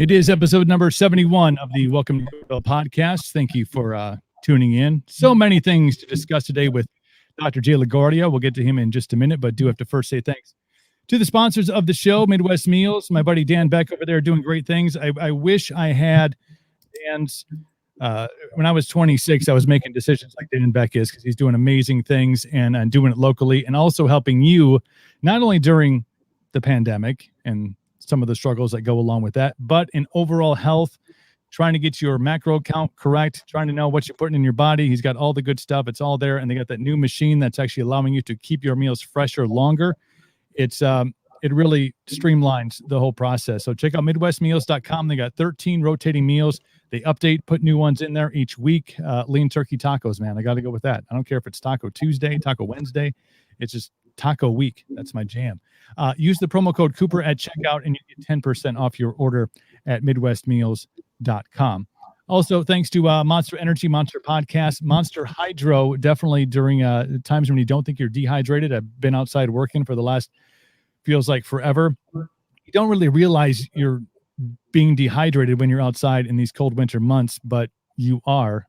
It is episode number 71 of the Welcome to Bill podcast. Thank you for tuning in. So many things to discuss today with Dr. Jay LaGuardia. We'll get to him in just a minute, but do have to first say thanks to the sponsors of the show, Midwest Meals. My buddy Dan Beck over there doing great things. I wish I had Dan's. When I was 26, I was making decisions like Dan Beck is, because he's doing amazing things and doing it locally and also helping you not only during the pandemic and some of the struggles that go along with that, but in overall health, trying to get your macro count correct, trying to know what you're putting in your body. He's got all the good stuff. It's all there. And they got that new machine that's actually allowing you to keep your meals fresher longer. It really streamlines the whole process. So check out MidwestMeals.com. They got 13 rotating meals. They update, put new ones in there each week. Lean turkey tacos, man. I got to go with that. I don't care if it's Taco Tuesday, Taco Wednesday. It's just taco week. That's my jam. Use the promo code Cooper at checkout and you get 10% off your order at MidwestMeals.com. Also, thanks to Monster Energy, Monster Podcast, Monster Hydro, definitely during times when you don't think you're dehydrated. I've been outside working for the last, feels like forever. You don't really realize you're being dehydrated when you're outside in these cold winter months, but you are.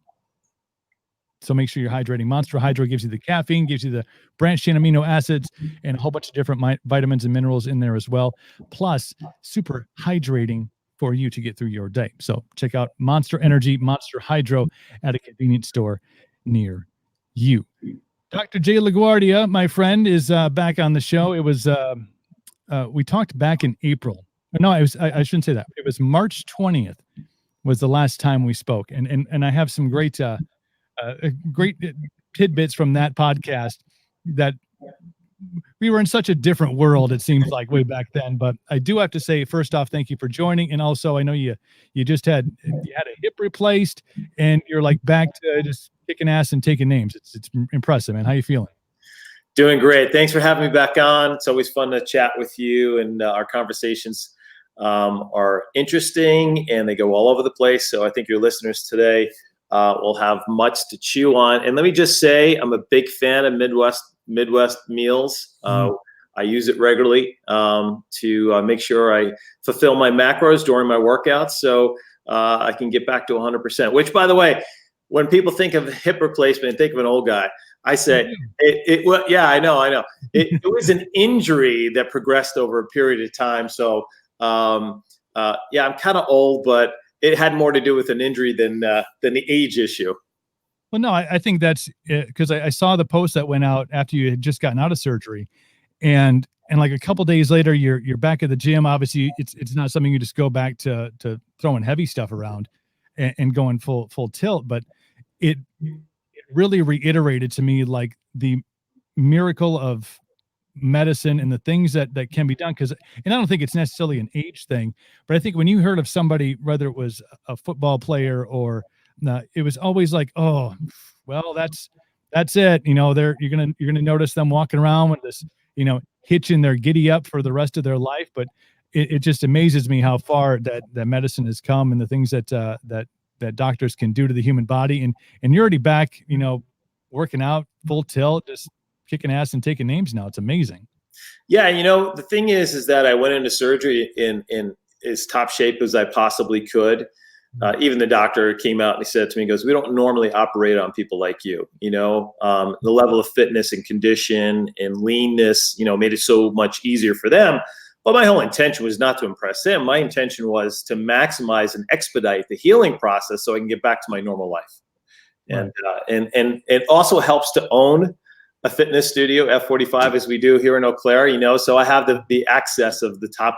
So make sure you're hydrating. Monster Hydro gives you the caffeine, gives you the branched chain amino acids, and a whole bunch of different vitamins and minerals in there as well. Plus, super hydrating for you to get through your day. So check out Monster Energy, Monster Hydro at a convenience store near you. Dr. Jay LaGuardia, my friend, is back on the show. It was we talked back in April. No, I shouldn't say that. It was March 20th was the last time we spoke, and I have some great tidbits from that podcast that we were in such a different world, it seems like, way back then. But I do have to say, first off, thank you for joining. And also, I know you had a hip replaced and you're like back to just kicking ass and taking names. It's impressive, man. How you feeling? Doing great. Thanks for having me back on. It's always fun to chat with you, and our conversations are interesting and they go all over the place. So I think your listeners today will have much to chew on. And let me just say, I'm a big fan of Midwest Meals. I use it regularly to make sure I fulfill my macros during my workouts, so I can get back to 100%. Which, by the way, when people think of hip replacement, think of an old guy. I say, well, yeah, I know. It was an injury that progressed over a period of time. So, yeah, I'm kind of old, but it had more to do with an injury than the age issue. Well, no, I think that's because I saw the post that went out after you had just gotten out of surgery, and like a couple days later, you're back at the gym. Obviously, it's not something you just go back to throwing heavy stuff around and going full tilt, but it really reiterated to me like the miracle of medicine and the things that can be done. And I don't think it's necessarily an age thing, but I think when you heard of somebody, whether it was a football player or it was always like, oh, well, that's it. You know, you're going to notice them walking around with this, hitching their giddy up for the rest of their life. But it just amazes me how far that medicine has come and the things that doctors can do to the human body. And you're already back, working out full tilt, just kicking ass and taking names now. It's amazing. Yeah. The thing is that I went into surgery in as top shape as I possibly could. Even the doctor came out and he said to me, he goes, we don't normally operate on people like you. The level of fitness and condition and leanness, made it so much easier for them. But my whole intention was not to impress them. My intention was to maximize and expedite the healing process so I can get back to my normal life. Right. And it also helps to own a fitness studio, F45, as we do here in Eau Claire, so I have the access of the top,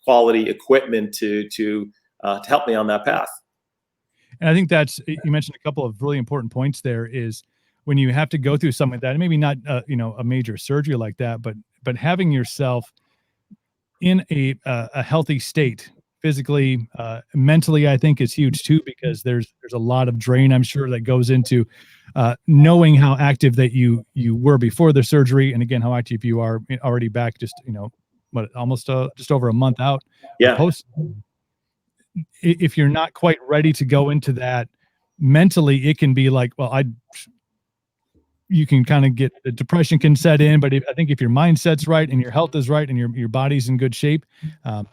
quality equipment to help me on that path. And I think you mentioned a couple of really important points there is when you have to go through something like that, and maybe not, a major surgery like that, but having yourself in a healthy state, physically, mentally, I think is huge too, because there's a lot of drain, I'm sure, that goes into knowing how active that you were before the surgery. And again, how active you are already back, just, almost just over a month out. Yeah. If you're not quite ready to go into that mentally, it can be like, well, you can kind of get the depression can set in. But I think if your mindset's right and your health is right and your body's in good shape, the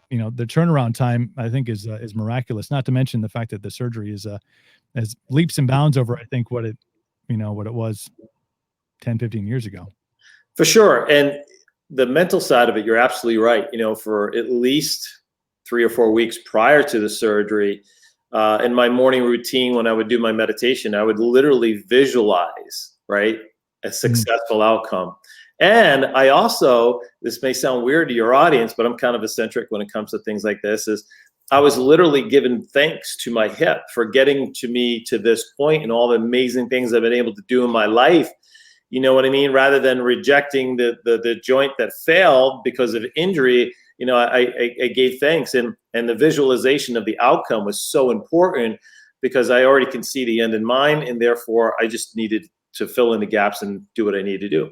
turnaround time I think is miraculous. Not to mention the fact that the surgery is as leaps and bounds over I think what it was 10, 15 years ago. For sure. And the mental side of it, you're absolutely right. For at least 3 or 4 weeks prior to the surgery, in my morning routine, when I would do my meditation, I would literally visualize, right, a successful outcome. And I also, this may sound weird to your audience, but I'm kind of eccentric when it comes to things like this, is I was literally giving thanks to my hip for getting to me to this point and all the amazing things I've been able to do in my life. You know what I mean? Rather than rejecting the joint that failed because of injury, I gave thanks, and the visualization of the outcome was so important because I already can see the end in mind, and therefore I just needed to fill in the gaps and do what I need to do.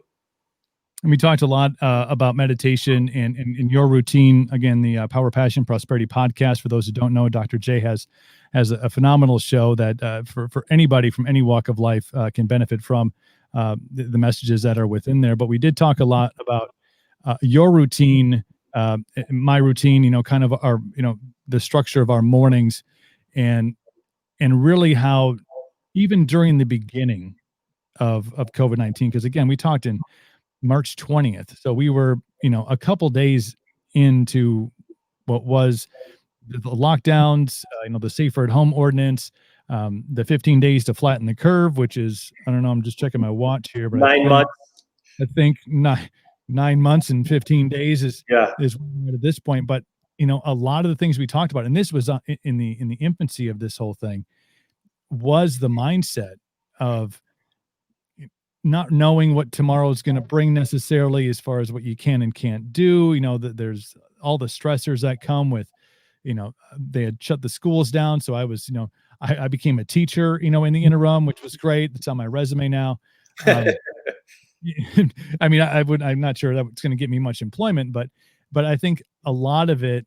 And we talked a lot about meditation and your routine. Again, the Power, Passion, Prosperity podcast. For those who don't know, Dr. J has a phenomenal show that for anybody from any walk of life can benefit from the messages that are within there. But we did talk a lot about your routine, my routine, kind of our, the structure of our mornings and really how even during the beginning of COVID-19, because again, we talked in March 20th. So we were, a couple days into what was the lockdowns, the safer at home ordinance, the 15 days to flatten the curve, which is, I don't know, I'm just checking my watch here, but 9 months. I think 9 months and 15 days is at this point. But, a lot of the things we talked about, and this was in the infancy of this whole thing, was the mindset of not knowing what tomorrow is going to bring necessarily as far as what you can and can't do, that there's all the stressors that come with, they had shut the schools down. So I was, I became a teacher, in the interim, which was great. It's on my resume now. I mean, I'm not sure that it's going to get me much employment, but I think a lot of it,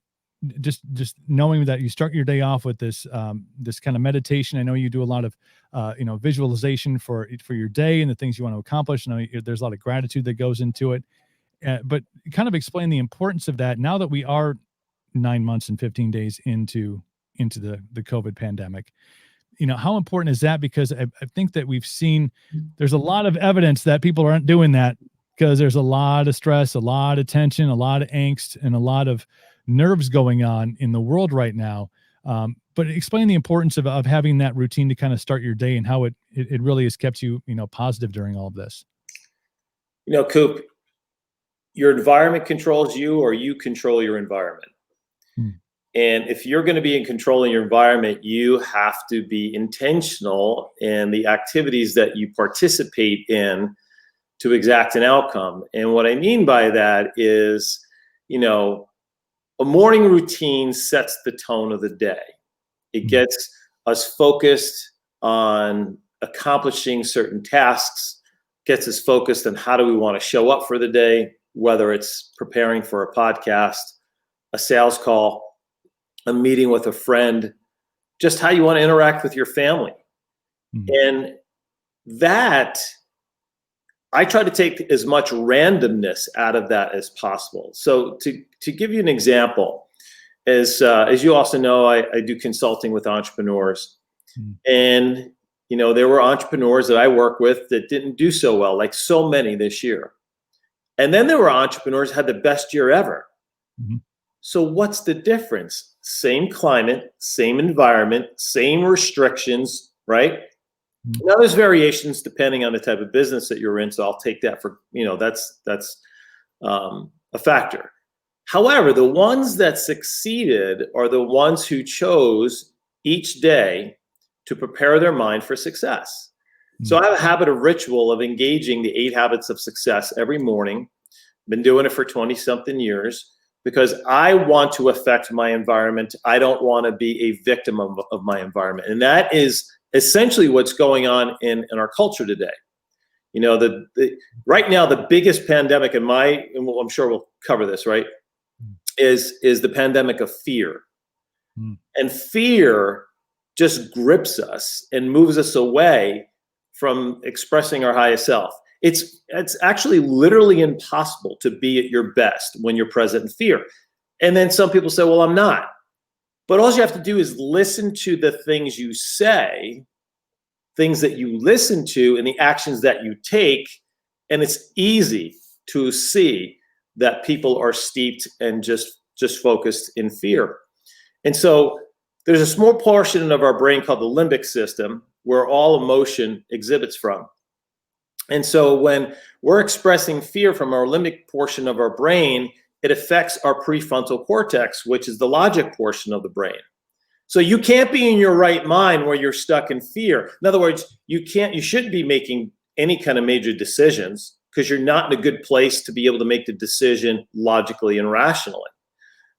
just knowing that you start your day off with this this kind of meditation. I know you do a lot of visualization for your day and the things you want to accomplish. I know there's a lot of gratitude that goes into it, but kind of explain the importance of that now that we are 9 months and 15 days into the COVID pandemic. How important is that? Because I think that we've seen there's a lot of evidence that people aren't doing that because there's a lot of stress, a lot of tension, a lot of angst, and a lot of nerves going on in the world right now. But explain the importance of having that routine to kind of start your day and how it really has kept you, positive during all of this. Coop, your environment controls you or you control your environment. And if you're going to be in control of your environment, you have to be intentional in the activities that you participate in to exact an outcome. And what I mean by that is, a morning routine sets the tone of the day. It gets us focused on accomplishing certain tasks, gets us focused on how do we want to show up for the day, whether it's preparing for a podcast, a sales call, a meeting with a friend, just how you want to interact with your family. And that, I try to take as much randomness out of that as possible. So to give you an example, as you also know, I do consulting with entrepreneurs. And, there were entrepreneurs that I work with that didn't do so well, like so many this year. And then there were entrepreneurs who had the best year ever. So what's the difference? Same climate, same environment, same restrictions, right? Now there's variations depending on the type of business that you're in. So I'll take that for, that's a factor. However, the ones that succeeded are the ones who chose each day to prepare their mind for success. So I have a habit of ritual of engaging the 8 habits of success every morning. Been doing it for 20 something years because I want to affect my environment. I don't want to be a victim of my environment. And that is essentially what's going on in our culture today. Right now, the biggest pandemic and I'm sure we'll cover this, right, is the pandemic of fear. And fear just grips us and moves us away from expressing our highest self. It's actually literally impossible to be at your best when you're present in fear. And then some people say, well, I'm not. But all you have to do is listen to the things you say, things that you listen to, and the actions that you take. And it's easy to see that people are steeped and just focused in fear. And so there's a small portion of our brain called the limbic system where all emotion exhibits from. And so when we're expressing fear from our limbic portion of our brain, it affects our prefrontal cortex, which is the logic portion of the brain. So you can't be in your right mind where you're stuck in fear. In other words, you shouldn't be making any kind of major decisions because you're not in a good place to be able to make the decision logically and rationally.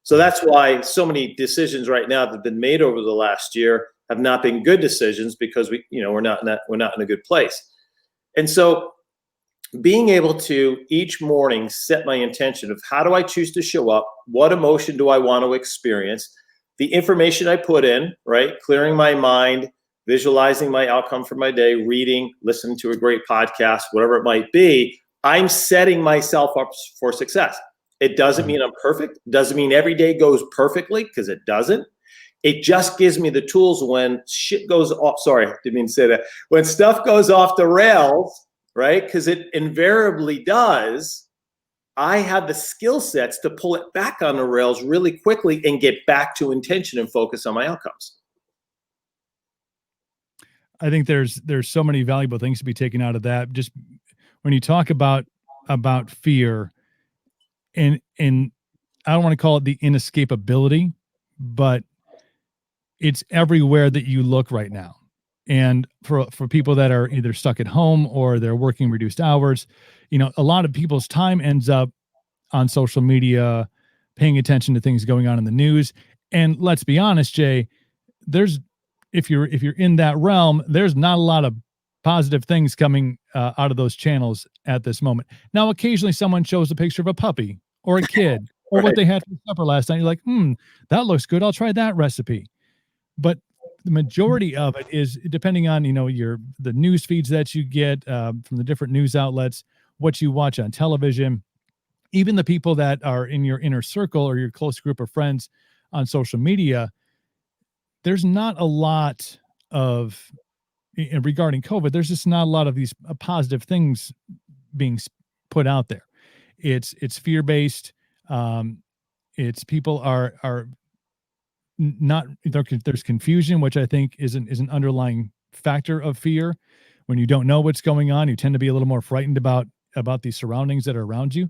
So that's why so many decisions right now that have been made over the last year have not been good decisions, because we're not in a good place. And so being able to each morning set my intention of how do I choose to show up? What emotion do I want to experience? The information I put in, right? Clearing my mind, visualizing my outcome for my day, reading, listening to a great podcast, whatever it might be, I'm setting myself up for success. It doesn't mean I'm perfect. It doesn't mean every day goes perfectly, because it doesn't. It just gives me the tools when shit goes off. Sorry, didn't mean to say that. When stuff goes off the rails, right? Because it invariably does. I have the skill sets to pull it back on the rails really quickly and get back to intention and focus on my outcomes. I think there's so many valuable things to be taken out of that. Just when you talk about fear, and I don't want to call it the inescapability, but it's everywhere that you look right now. And for people that are either stuck at home or they're working reduced hours, a lot of people's time ends up on social media, paying attention to things going on in the news. And let's be honest, Jay, if you're in that realm, there's not a lot of positive things coming out of those channels at this moment. Now, occasionally someone shows a picture of a puppy or a kid or what they had for supper last night. You're like, that looks good. I'll try that recipe. But the majority of it is depending on, the news feeds that you get from the different news outlets, what you watch on television, even the people that are in your inner circle or your close group of friends on social media. There's not a lot of, regarding COVID, there's just not a lot of these positive things being put out there. It's fear-based. It's people are not, there's confusion, which I think is an underlying factor of fear. When you don't know what's going on, you tend to be a little more frightened about the surroundings that are around you.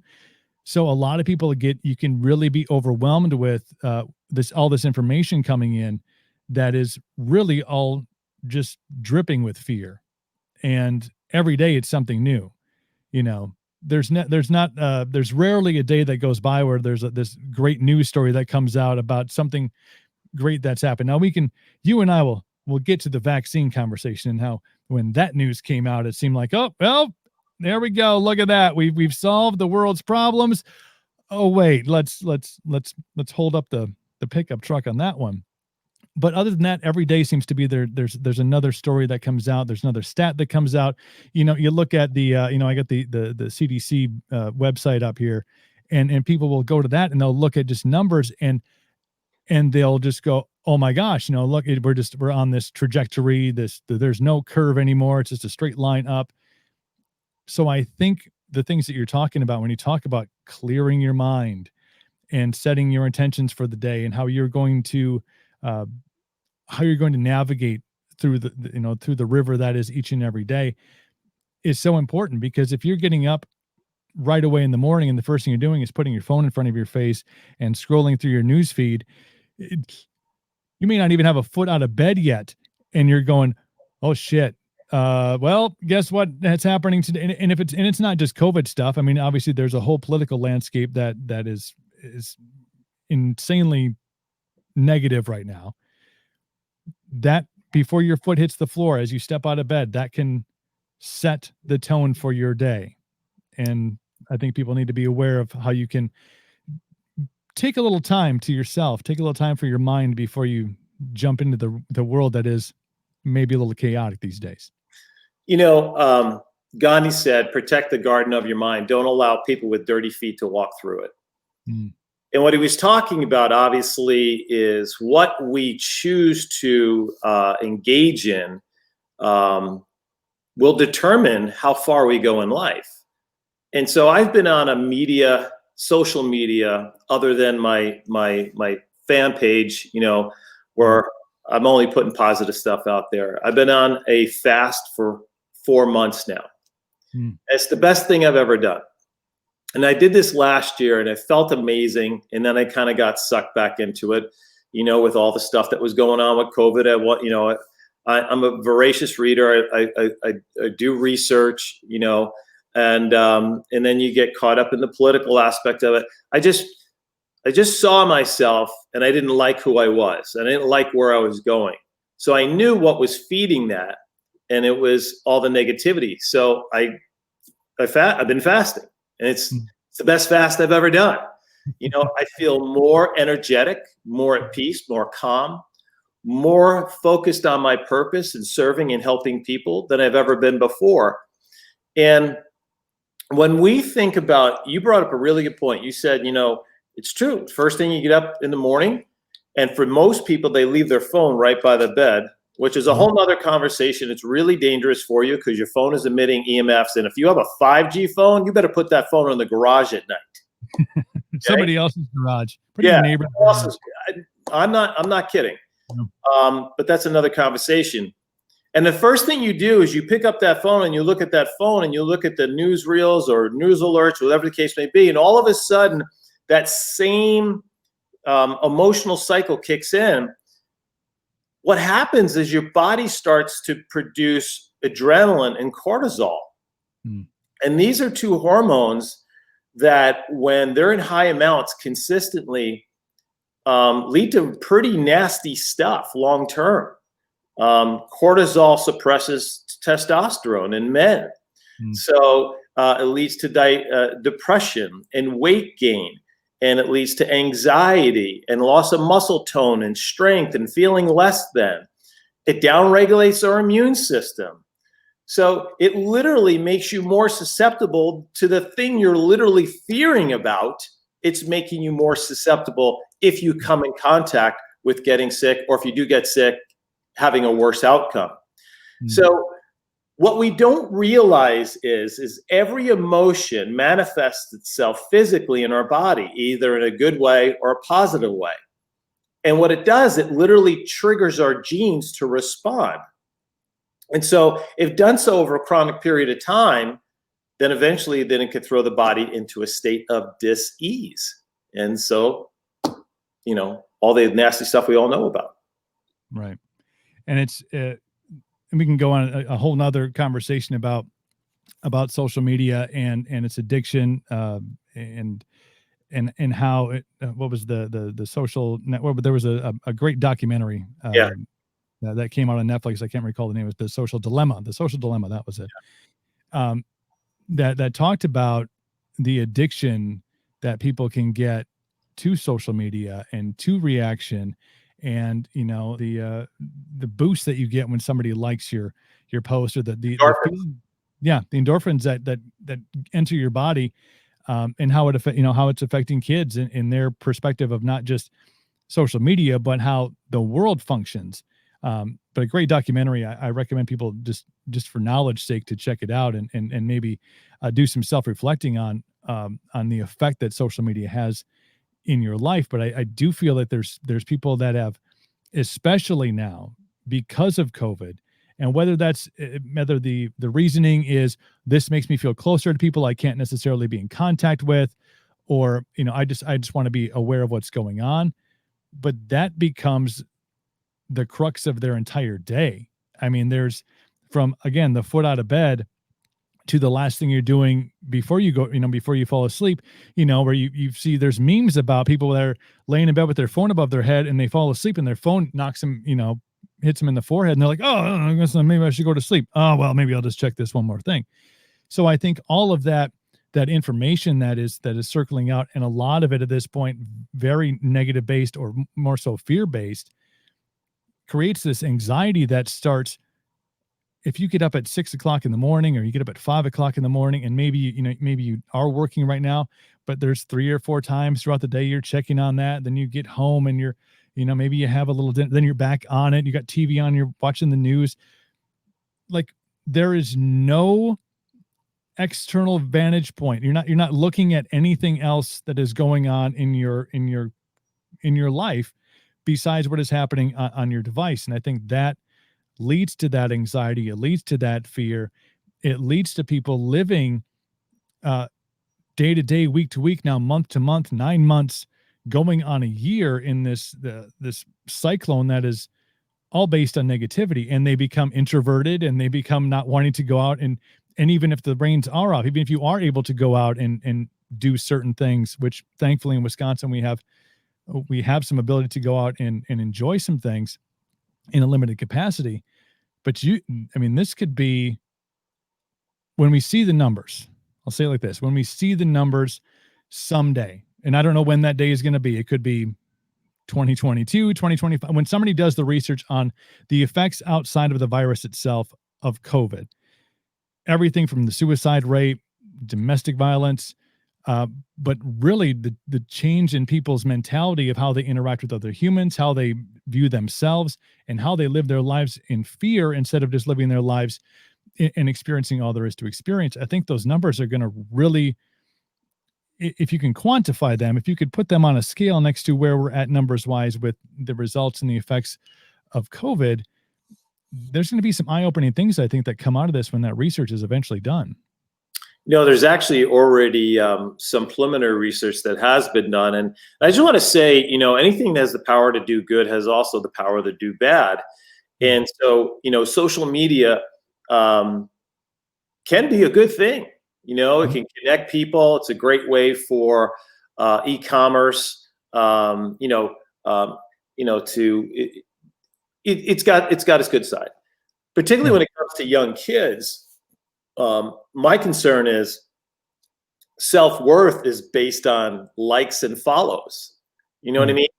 So a lot of people you can really be overwhelmed with all this information coming in that is really all just dripping with fear. And every day it's something new. There's rarely a day that goes by where there's this great news story that comes out about something great that's happened. Now you and I will get to the vaccine conversation and how when that news came out, it seemed like, oh, well, there we go. Look at that. We've solved the world's problems. Oh, wait, let's hold up the pickup truck on that one. But other than that, every day seems to be there's another story that comes out. There's another stat that comes out. You look at the, I got the CDC website up here, and people will go to that and they'll look at just numbers and they'll just go, oh my gosh, look, we're on this trajectory. There's no curve anymore. It's just a straight line up. So I think the things that you're talking about when you talk about clearing your mind and setting your intentions for the day and how you're going to navigate through through the river that is each and every day is so important. Because if you're getting up right away in the morning and the first thing you're doing is putting your phone in front of your face and scrolling through your news feed, you may not even have a foot out of bed yet, and you're going, oh shit. Well, guess what that's happening today? And it's not just COVID stuff. I mean, obviously there's a whole political landscape that is insanely negative right now. That before your foot hits the floor, as you step out of bed, that can set the tone for your day. And I think people need to be aware of how you can take a little time to yourself, take a little time for your mind before you jump into the world that is maybe a little chaotic these days. Gandhi said, protect the garden of your mind. Don't allow people with dirty feet to walk through it. Mm. And what he was talking about, obviously, is what we choose to engage in will determine how far we go in life. And so I've been on a social media, other than my fan page, where I'm only putting positive stuff out there. I've been on a fast for 4 months now. Mm. It's the best thing I've ever done. And I did this last year and it felt amazing. And then I kind of got sucked back into it, with all the stuff that was going on with COVID. I'm a voracious reader. I do research, and then you get caught up in the political aspect of it. I just saw myself and I didn't like who I was. And I didn't like where I was going. So I knew what was feeding that, and it was all the negativity. So I've been fasting, and it's the best fast I've ever done. I feel more energetic, more at peace, more calm, more focused on my purpose and serving and helping people than I've ever been before. And when we think about, you brought up a really good point. You said, it's true. First thing you get up in the morning, and for most people, they leave their phone right by the bed, which is a whole nother conversation. It's really dangerous for you because your phone is emitting EMFs. And if you have a 5G phone, you better put that phone in the garage at night. Okay? Somebody else's garage. Neighbor. I'm not kidding. But that's another conversation. And the first thing you do is you pick up that phone and you look at that phone and you look at the news reels or news alerts, whatever the case may be. And all of a sudden, that same emotional cycle kicks in. What happens is your body starts to produce adrenaline and cortisol. Mm. And these are two hormones that, when they're in high amounts consistently, lead to pretty nasty stuff long term. Cortisol suppresses testosterone in men. Mm. So it leads to depression and weight gain. And it leads to anxiety and loss of muscle tone and strength and feeling less than. It downregulates our immune system. So it literally makes you more susceptible to the thing you're literally fearing about. It's making you more susceptible if you come in contact with getting sick, or if you do get sick, having a worse outcome. Mm-hmm. So what we don't realize is every emotion manifests itself physically in our body, either in a good way or a positive way. And what it does, it literally triggers our genes to respond. And so if done so over a chronic period of time, then eventually it could throw the body into a state of dis-ease. And so, all the nasty stuff we all know about. Right. And it's, and we can go on a whole nother conversation about social media and its addiction, and how it, what was the social network, but there was a great documentary, that came out on Netflix. I can't recall the name. It was The Social Dilemma. That was it. Yeah. That talked about the addiction that people can get to social media and to reaction, and the boost that you get when somebody likes your post, or the feeling, the endorphins that enter your body, and how it affect, how it's affecting kids in their perspective of not just social media, but how the world functions. But a great documentary. I recommend people just for knowledge sake to check it out, and maybe do some self-reflecting on the effect that social media has in your life. But I do feel that there's people that have, especially now because of COVID, and whether the reasoning is this makes me feel closer to people I can't necessarily be in contact with, or I just want to be aware of what's going on, but that becomes the crux of their entire day. I mean, there's from, again, the foot out of bed to the last thing you're doing before you go, before you fall asleep, where you see there's memes about people that are laying in bed with their phone above their head and they fall asleep and their phone knocks them, hits them in the forehead, and they're like, oh, I guess maybe I should go to sleep. Oh, well, maybe I'll just check this one more thing. So I think all of that information that is circling out, and a lot of it at this point, very negative based, or more so fear based, creates this anxiety that starts if you get up at 6 o'clock in the morning, or you get up at 5 o'clock in the morning, and maybe you are working right now, but there's 3 or 4 times throughout the day you're checking on that. Then you get home and maybe you have a little dinner, then you're back on it. You got TV on, you're watching the news. Like, there is no external vantage point. You're not looking at anything else that is going on in your life besides what is happening on your device. And I think that leads to that anxiety. It leads to that fear. It leads to people living day to day, week to week, now month to month, 9 months, going on a year in this cyclone that is all based on negativity. And they become introverted, and they become not wanting to go out, and even if the rains are off, even if you are able to go out and do certain things, which thankfully in Wisconsin we have some ability to go out and enjoy some things in a limited capacity. But this could be, when we see the numbers, I'll say it like this: when we see the numbers someday, and I don't know when that day is going to be, it could be 2022, 2025, when somebody does the research on the effects outside of the virus itself of COVID, everything from the suicide rate, domestic violence, but really the change in people's mentality of how they interact with other humans, how they view themselves, and how they live their lives in fear instead of just living their lives and experiencing all there is to experience. I think those numbers are going to really, if you can quantify them, if you could put them on a scale next to where we're at numbers wise with the results and the effects of COVID, there's going to be some eye-opening things, I think, that come out of this when that research is eventually done. There's actually already some preliminary research that has been done. And I just want to say, anything that has the power to do good has also the power to do bad. And so, social media can be a good thing. It can connect people. It's a great way for e-commerce. It's got its good side, particularly when it comes to young kids. My concern is self-worth is based on likes and follows. You know what I mean?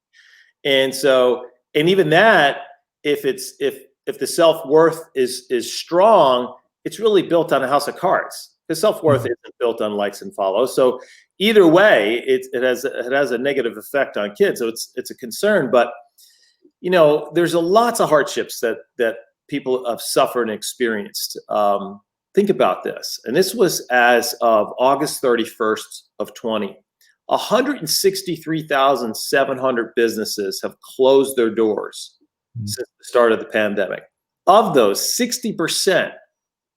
And so, and even that, if the self-worth is strong, it's really built on a house of cards. Because self-worth isn't built on likes and follows. So either way, it has a negative effect on kids. So it's a concern. But there's lots of hardships that people have suffered and experienced. Think about this. And this was as of August 31st of 20. 163,700 businesses have closed their doors since the start of the pandemic. Of those, 60%,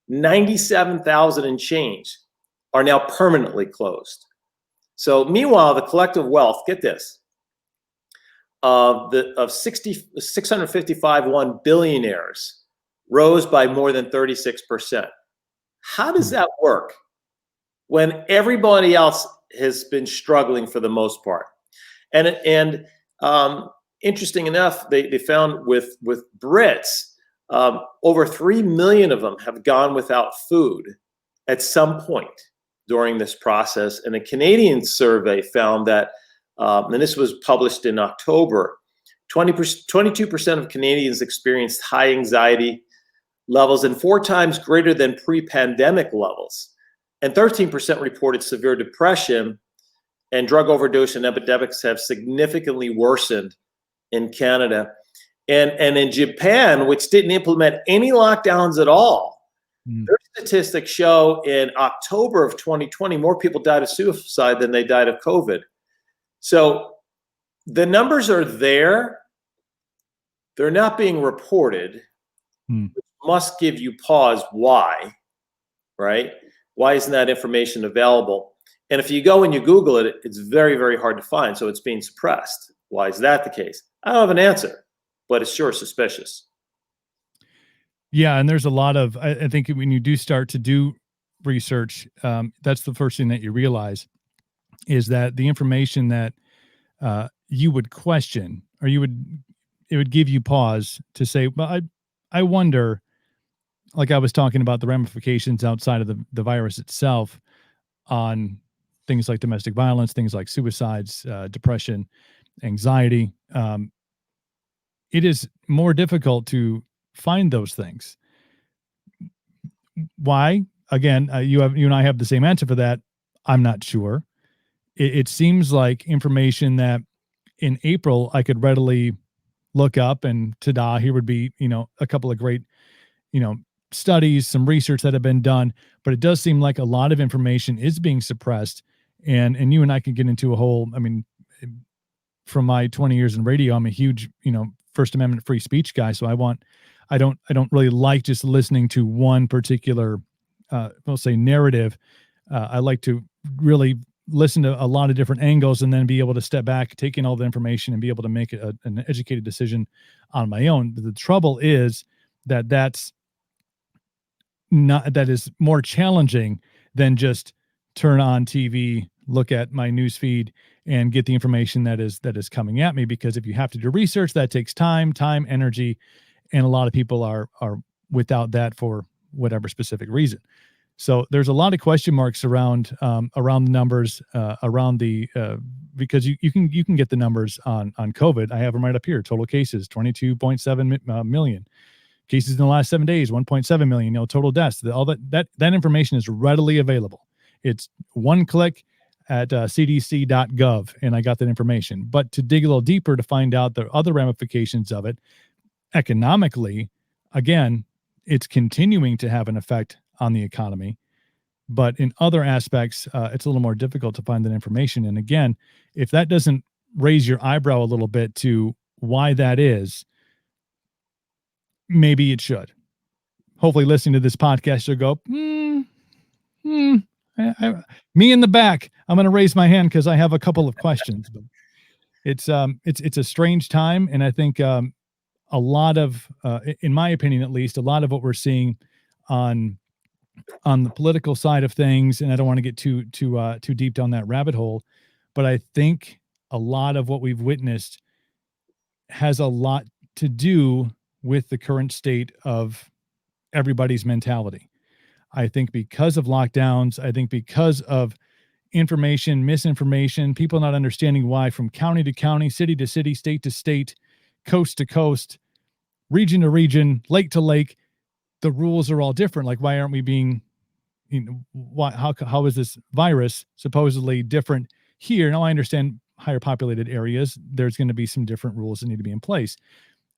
97,000 and change, are now permanently closed. So meanwhile, the collective wealth, get this, of 655 billionaires rose by more than 36%. How does that work when everybody else has been struggling for the most part? And interesting enough, they found with Brits, over 3 million of them have gone without food at some point during this process. And a Canadian survey found that, and this was published in October, 22% of Canadians experienced high anxiety levels, and 4 times greater than pre-pandemic levels. And 13% reported severe depression, and drug overdose and epidemics have significantly worsened in Canada. And in Japan, which didn't implement any lockdowns at all, their statistics show in October of 2020, more people died of suicide than they died of COVID. So the numbers are there. They're not being reported. Which must give you pause. Why? Right? Why isn't that information available? And if you go and you Google it, it's very, very hard to find. So it's being suppressed. Why is that the case? I don't have an answer, but it's sure suspicious. Yeah. And there's a lot of, I think when you do start to do research, that's the first thing that you realize is that the information that you would question, or it would give you pause to say, well, I wonder, like I was talking about the ramifications outside of the virus itself on things like domestic violence, things like suicides, depression, anxiety. It is more difficult to find those things. Why? Again, you and I have the same answer for that. I'm not sure. It seems like information that in April I could readily look up, and ta-da, here would be, a couple of great, you know, studies, some research that have been done, but it does seem like a lot of information is being suppressed. And you and I can get into a whole, I mean, from my 20 years in radio, I'm a huge, First Amendment free speech guy. So I don't really like just listening to one particular, we'll say narrative. I like to really listen to a lot of different angles and then be able to step back, take in all the information and be able to make an educated decision on my own. But the trouble is that is more challenging than just turn on TV, look at my news feed and get the information that is coming at me. Because if you have to do research, that takes time, energy, and a lot of people are without that for whatever specific reason. So there's a lot of question marks around the numbers, around the because you can get the numbers on COVID. I have them right up here. Total cases 22.7 million. Cases in the last 7 days 1.7 million. Total deaths. All that information is readily available. It's one click at cdc.gov, and I got that information. But to dig a little deeper to find out the other ramifications of it economically, again, it's continuing to have an effect on the economy. But in other aspects, it's a little more difficult to find that information. And again, if that doesn't raise your eyebrow a little bit to why that is, maybe it should. Hopefully listening to this podcast, you'll go, me in the back. I'm going to raise my hand because I have a couple of questions. But it's a strange time. And I think a lot of, in my opinion, at least, a lot of what we're seeing on the political side of things, and I don't want to get too deep down that rabbit hole, but I think a lot of what we've witnessed has a lot to do with the current state of everybody's mentality. I think because of lockdowns, I think because of information, misinformation, people not understanding why from county to county, city to city, state to state, coast to coast, region to region, lake to lake, the rules are all different. Like, why aren't we being, how is this virus supposedly different here? Now I understand higher populated areas, there's going to be some different rules that need to be in place.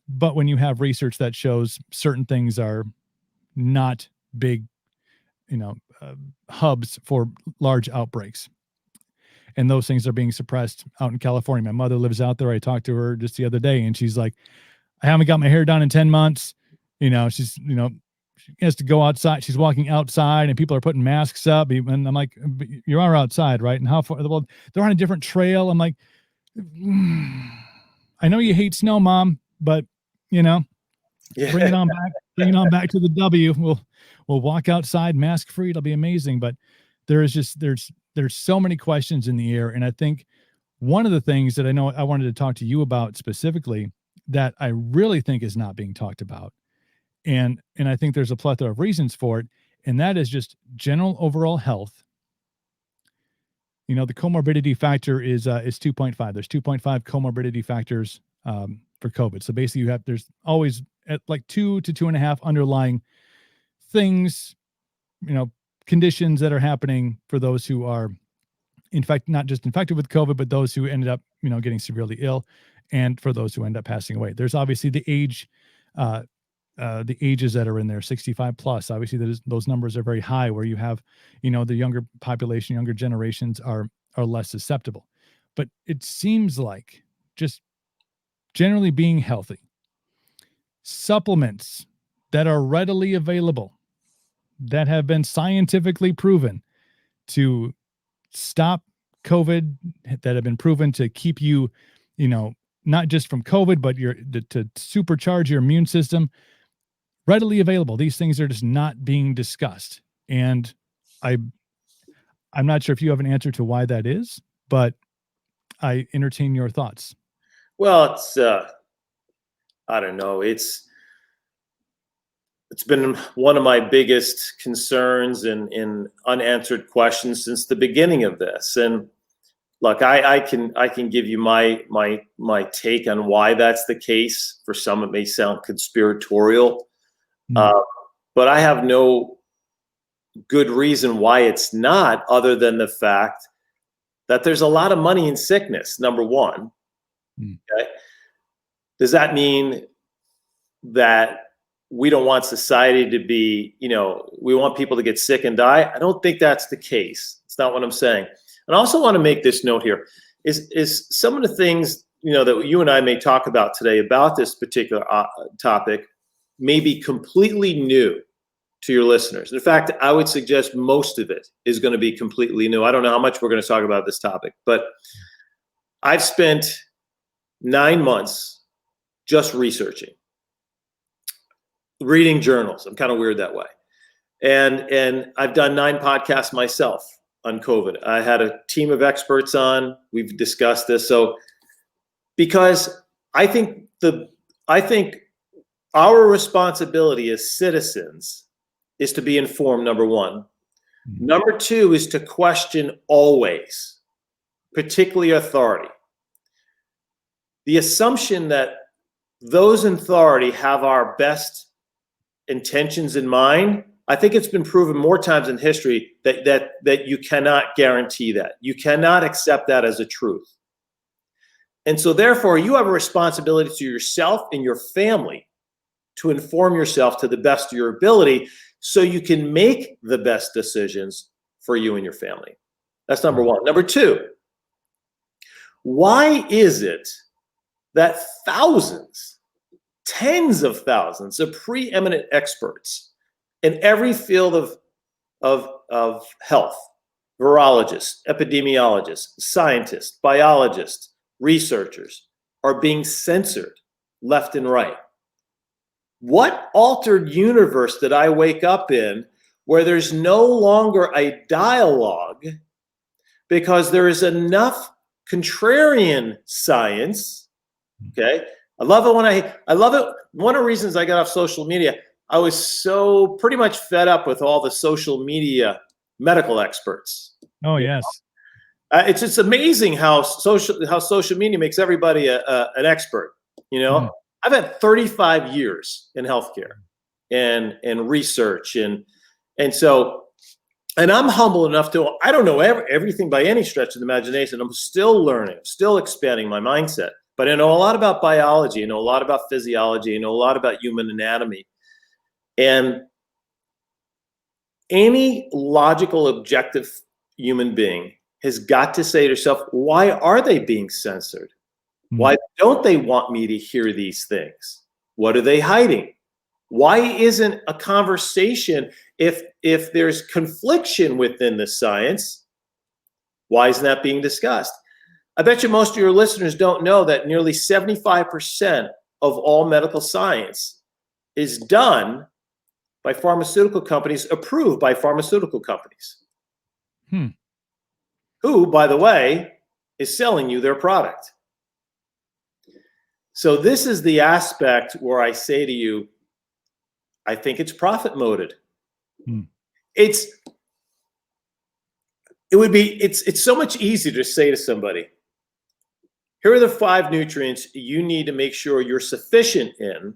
But when you have research that shows certain things are not big, hubs for large outbreaks, and those things are being suppressed out in California. My mother lives out there. I talked to her just the other day, and she's like, I haven't got my hair done in 10 months. She's, she has to go outside. She's walking outside and people are putting masks up. And I'm like, you are outside, right? And how far? Well, they're on a different trail. I'm like, I know you hate snow, Mom, but bring it on back. Bring it on back to the W. We'll walk outside mask free. It'll be amazing. But there's so many questions in the air. And I think one of the things that I know I wanted to talk to you about specifically that I really think is not being talked about, and I think there's a plethora of reasons for it, and that is just general overall health. The comorbidity factor is 2.5. There's 2.5 comorbidity factors for COVID. So basically, there's always at like 2 to 2.5 underlying things, conditions that are happening for those who are, in fact, not just infected with COVID, but those who ended up, getting severely ill, and for those who end up passing away. There's obviously the age. The ages that are in there, 65 plus, obviously those numbers are very high, where you have, the younger population, younger generations are less susceptible. But it seems like just generally being healthy, supplements that are readily available, that have been scientifically proven to stop COVID, that have been proven to keep you, not just from COVID, but to supercharge your immune system, readily available. These things are just not being discussed. And I'm not sure if you have an answer to why that is, but I entertain your thoughts. Well, it's I don't know. It's been one of my biggest concerns and unanswered questions since the beginning of this. And look, I can give you my take on why that's the case. For some, it may sound conspiratorial. But I have no good reason why it's not, other than the fact that there's a lot of money in sickness, number one. Okay? Does that mean that we don't want society to be, we want people to get sick and die? I don't think that's the case. It's not what I'm saying. And I also want to make this note here is some of the things, that you and I may talk about today about this particular topic may be completely new to your listeners. In fact, I would suggest most of it is going to be completely new. I don't know how much we're going to talk about this topic, but I've spent 9 months just researching, reading journals. I'm kind of weird that way. And I've done 9 podcasts myself on COVID. I had a team of experts on. We've discussed this. So because I think our responsibility as citizens is to be informed, number one. Number two is to question always, particularly authority. The assumption that those in authority have our best intentions in mind, I think it's been proven more times in history that you cannot guarantee that. You cannot accept that as a truth. And so therefore, you have a responsibility to yourself and your family to inform yourself to the best of your ability so you can make the best decisions for you and your family. That's number one. Number two, why is it that thousands, tens of thousands of preeminent experts in every field of health, virologists, epidemiologists, scientists, biologists, researchers, are being censored left and right? What altered universe did I wake up in where there's no longer a dialogue because there is enough contrarian science? Okay. I love it One of the reasons I got off social media, I was so pretty much fed up with all the social media medical experts. Oh, yes. It's just amazing how social media makes everybody an expert. I've had 35 years in healthcare and research and I'm humble enough to, I don't know everything by any stretch of the imagination. I'm still learning, still expanding my mindset, but I know a lot about biology, I know a lot about physiology, I know a lot about human anatomy. And any logical, objective human being has got to say to herself, why are they being censored? Why don't they want me to hear these things? What are they hiding? Why isn't a conversation, if there's confliction within the science, why isn't that being discussed? I bet you most of your listeners don't know that nearly 75% of all medical science is done by pharmaceutical companies, approved by pharmaceutical companies. Who, by the way, is selling you their product. So this is the aspect where I say to you, I think it's profit motive. It's so much easier to say to somebody, here are the 5 nutrients you need to make sure you're sufficient in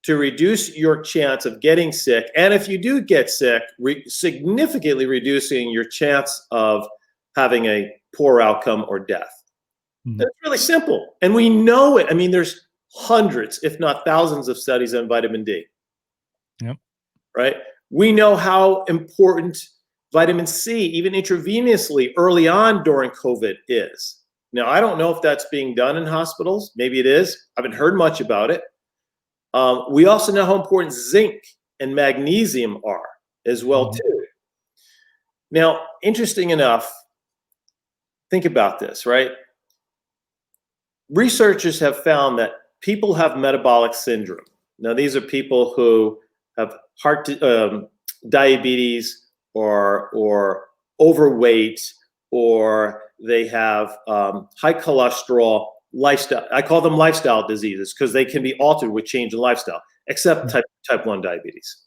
to reduce your chance of getting sick. And if you do get sick, significantly reducing your chance of having a poor outcome or death. It's really simple. And we know it. I mean, there's hundreds, if not thousands of studies on vitamin D. Yep. Right? We know how important vitamin C, even intravenously early on during COVID, is. Now, I don't know if that's being done in hospitals. Maybe it is. I haven't heard much about it. We also know how important zinc and magnesium are as well, too. Now, interesting enough, think about this, right? Researchers have found that people have metabolic syndrome. Now, these are people who have heart diabetes or overweight, or they have high cholesterol, lifestyle. I call them lifestyle diseases because they can be altered with change in lifestyle, except type 1 diabetes.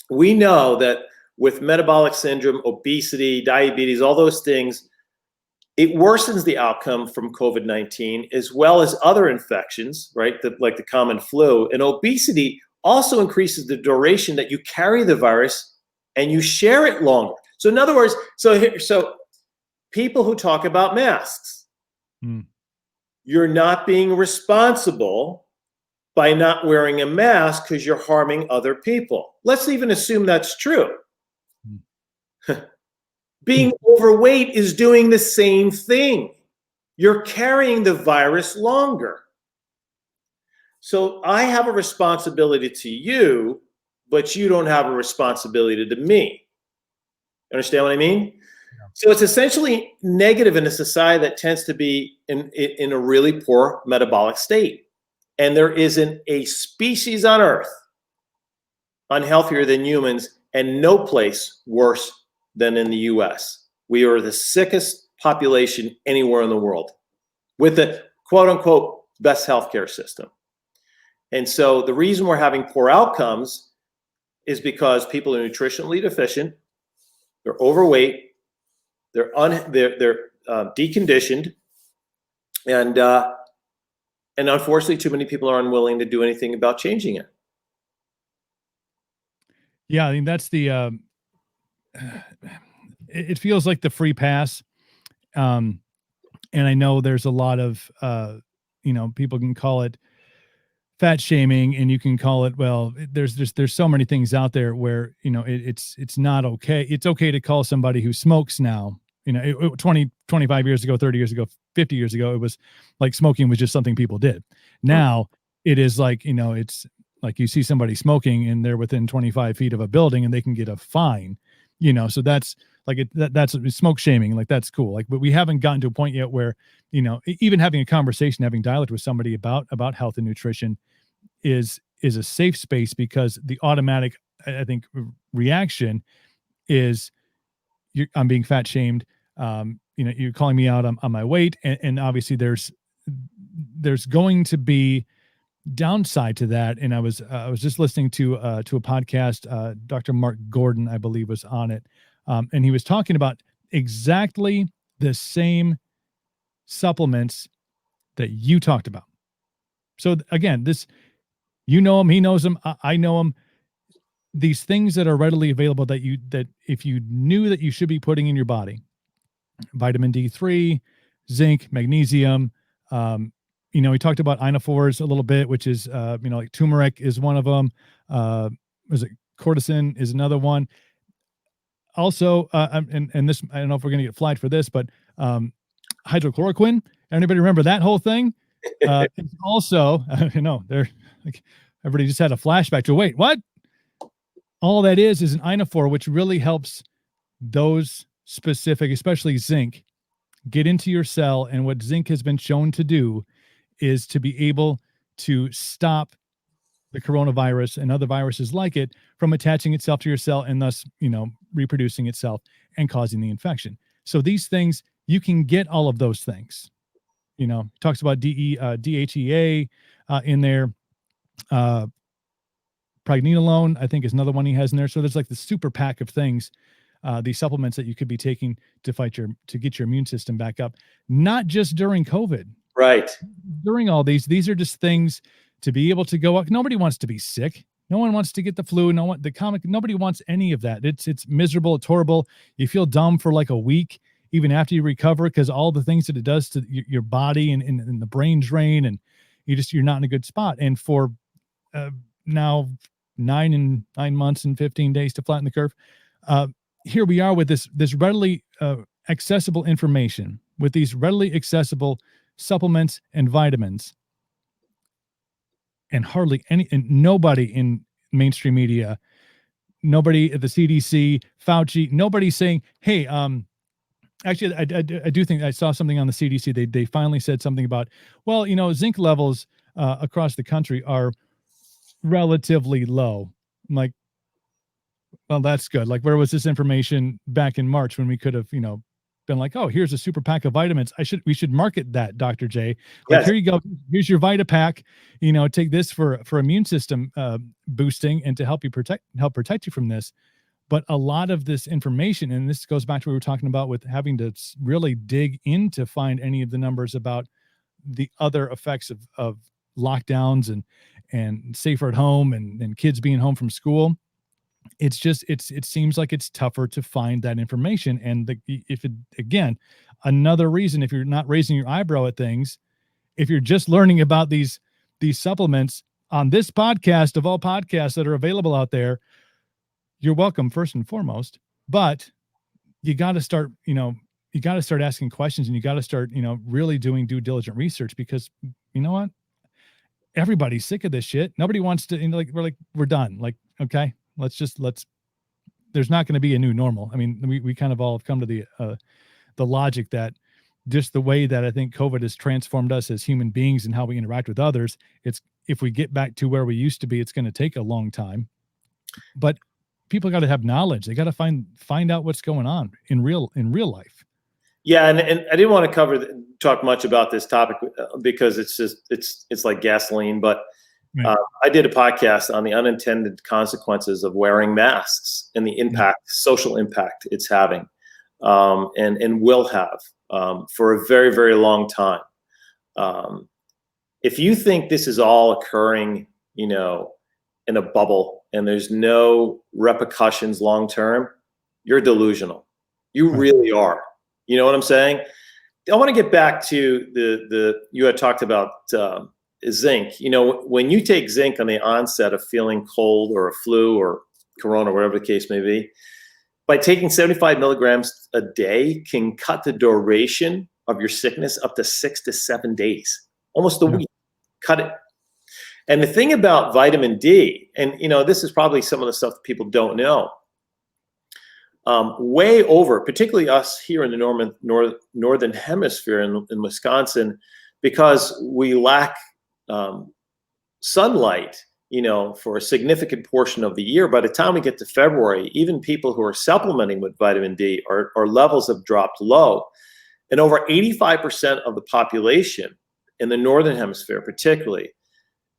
We know that with metabolic syndrome, obesity, diabetes, all those things, it worsens the outcome from COVID-19 as well as other infections, right? Like the common flu. And obesity also increases the duration that you carry the virus and you share it longer. So in other words, so people who talk about masks, you're not being responsible by not wearing a mask because you're harming other people. Let's even assume that's true. Being overweight is doing the same thing. You're carrying the virus longer. So I have a responsibility to you, but you don't have a responsibility to me. Understand what I mean? Yeah. So it's essentially negative in a society that tends to be in a really poor metabolic state. And there isn't a species on Earth unhealthier than humans, and no place worse than in the US. We are the sickest population anywhere in the world with the quote unquote best healthcare system. And so the reason we're having poor outcomes is because people are nutritionally deficient, they're overweight, they're deconditioned, and unfortunately, too many people are unwilling to do anything about changing it. Yeah, I mean that's the. It feels like the free pass, and I know there's a lot of people can call it fat shaming, and you can call it, well, there's so many things out there where it's not okay. It's okay to call somebody who smokes now. 20, 25 years ago, 30 years ago, 50 years ago, it was like smoking was just something people did. Now it is like, it's like you see somebody smoking and they're within 25 feet of a building and they can get a fine, so that's like that's smoke shaming. Like that's cool. Like, but we haven't gotten to a point yet where, even having a conversation, having dialogue with somebody about health and nutrition is a safe space, because the automatic, I think, reaction is I'm being fat shamed. You're calling me out on my weight, and obviously there's going to be downside to that. And I was just listening to a podcast. Dr. Mark Gordon, I believe, was on it, and he was talking about exactly the same supplements that you talked about. So again, this, he knows him, I know him. These things that are readily available that if you knew that you should be putting in your body: vitamin D3, zinc, magnesium. We talked about ionophores a little bit, which is, like turmeric is one of them. Was it cortisone is another one. Also, and this, I don't know if we're going to get flagged for this, but hydrochloroquine. Anybody remember that whole thing? Also, they're like, everybody just had a flashback to, wait, what? All that is an ionophore, which really helps those specific, especially zinc, get into your cell. And what zinc has been shown to do is to be able to stop the coronavirus and other viruses like it from attaching itself to your cell and thus, reproducing itself and causing the infection. So these things, you can get all of those things. Talks about DHEA in there. Pregnenolone, I think, is another one he has in there. So there's like the super pack of things, these supplements that you could be taking to get your immune system back up, not just during COVID. Right. During all these are just things to be able to go up. Nobody wants to be sick. No one wants to get the flu. Nobody wants any of that. It's miserable. It's horrible. You feel dumb for like a week, even after you recover, because all the things that it does to your body and the brain drain, and you're not in a good spot. And for now 9 months and 15 days to flatten the curve, here we are with this readily accessible information, with these readily accessible supplements and vitamins, and nobody in mainstream media, nobody at the CDC, Fauci, nobody saying, hey, actually, I do think I saw something on the CDC. They finally said something about, well, zinc levels across the country are relatively low. I'm like, well, that's good. Like, where was this information back in March when we could have, been like, oh, here's a super pack of vitamins. We should market that, Dr. J. Like, yes. Here you go. Here's your VitaPack. Take this for immune system boosting and to help protect you from this. But a lot of this information, and this goes back to what we were talking about with having to really dig in to find any of the numbers about the other effects of lockdowns and safer at home and kids being home from school, it seems like it's tougher to find that information. And again, another reason, if you're not raising your eyebrow at things, if you're just learning about these supplements on this podcast of all podcasts that are available out there, you're welcome first and foremost, but you got to start, asking questions, and you got to start, really doing due diligent research, because you know what? Everybody's sick of this shit. Nobody wants to, we're done. Like, okay, there's not going to be a new normal. I mean, we kind of all have come to the logic that just the way that I think COVID has transformed us as human beings and how we interact with others, if we get back to where we used to be, it's going to take a long time. But people got to have knowledge. They got to find out what's going on in real life. Yeah, and I didn't want to talk much about this topic because it's like gasoline. But right. I did a podcast on the unintended consequences of wearing masks and the social impact it's having, and will have for a very, very long time. If you think this is all occurring, in a bubble and there's no repercussions long term, you're delusional. You really are. You know what I'm saying? I want to get back to you had talked about zinc. When you take zinc on the onset of feeling cold or a flu or corona, whatever the case may be, by taking 75 milligrams a day can cut the duration of your sickness up to 6 to 7 days, almost a week. Cut it. And the thing about vitamin D, and this is probably some of the stuff that people don't know, way over, particularly us here in the northern hemisphere in Wisconsin, because we lack sunlight, for a significant portion of the year. By the time we get to February, even people who are supplementing with vitamin D, our levels have dropped low. And over 85% of the population in the northern hemisphere particularly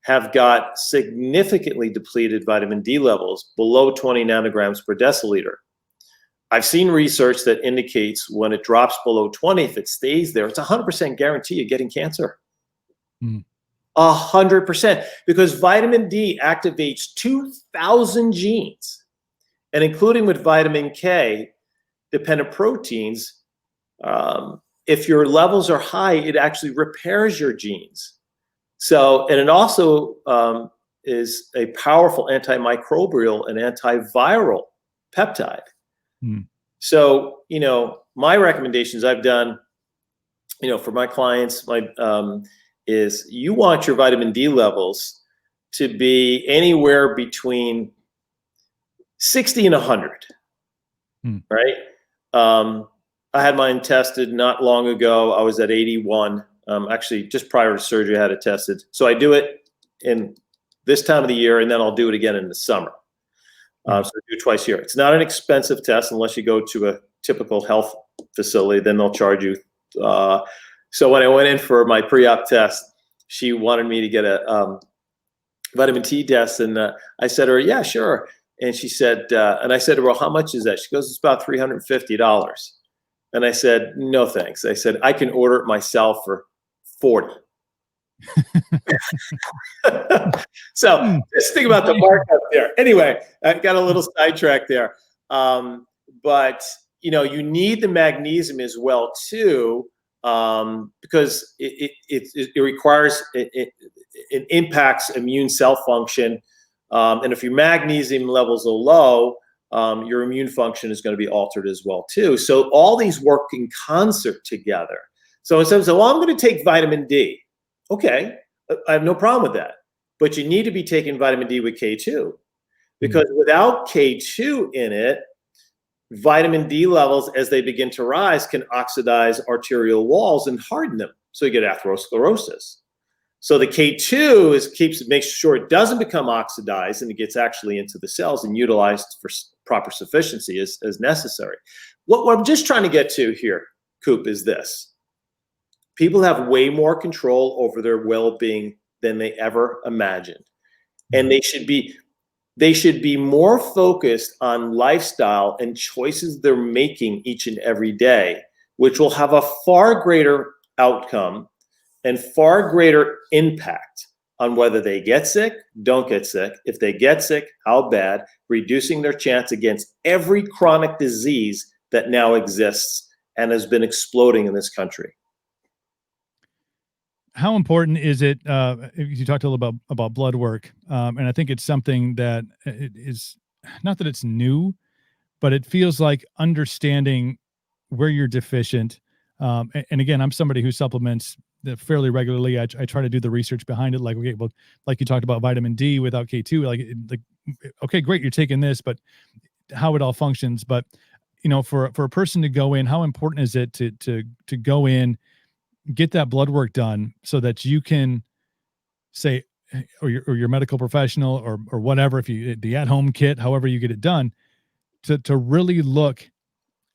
have got significantly depleted vitamin D levels below 20 nanograms per deciliter. I've seen research that indicates when it drops below 20, if it stays there, it's 100% guarantee of getting cancer. 100%, because vitamin D activates 2,000 genes, and including with vitamin K dependent proteins, if your levels are high, it actually repairs your genes. So, and it also is a powerful antimicrobial and antiviral peptide. So, my recommendations I've done, for my clients, is you want your vitamin D levels to be anywhere between 60 and 100, right? I had mine tested not long ago. I was at 81. Actually, just prior to surgery, I had it tested. So I do it in this time of the year, and then I'll do it again in the summer. So I do it twice a year. It's not an expensive test unless you go to a typical health facility. Then they'll charge you. So when I went in for my pre-op test, she wanted me to get a vitamin T test, and I said to her, "Yeah, sure." And she said, and I said to her, "Well, how much is that?" She goes, "It's about $350." And I said, "No, thanks." I said, "I can order it myself for 40." So just think about the markup there. Anyway, I got a little sidetracked there. But you need the magnesium as well too, because it requires it impacts immune cell function, and if your magnesium levels are low, your immune function is going to be altered as well too. So all these work in concert together. So instead of saying, "Well, I'm going to take vitamin D," okay, I have no problem with that, but you need to be taking vitamin D with K2, because without K2 in it, vitamin D levels, as they begin to rise, can oxidize arterial walls and harden them. So you get atherosclerosis. So the K2 makes sure it doesn't become oxidized, and it gets actually into the cells and utilized for proper sufficiency as necessary. What I'm just trying to get to here, Coop, is this. People have way more control over their well-being than they ever imagined. And they should be more focused on lifestyle and choices they're making each and every day, which will have a far greater outcome and far greater impact on whether they get sick, don't get sick. If they get sick, how bad, reducing their chance against every chronic disease that now exists and has been exploding in this country. How important is it? You talked a little about blood work, and I think it's something that it is not that it's new, but it feels like understanding where you're deficient. And again, I'm somebody who supplements fairly regularly. I try to do the research behind it. Like, okay, well, like you talked about vitamin D without K2, like, okay, great, you're taking this, but how it all functions. But for a person to go in, how important is it to go in, get that blood work done so that you can say, or your medical professional or whatever, if you the at-home kit, however you get it done, to really look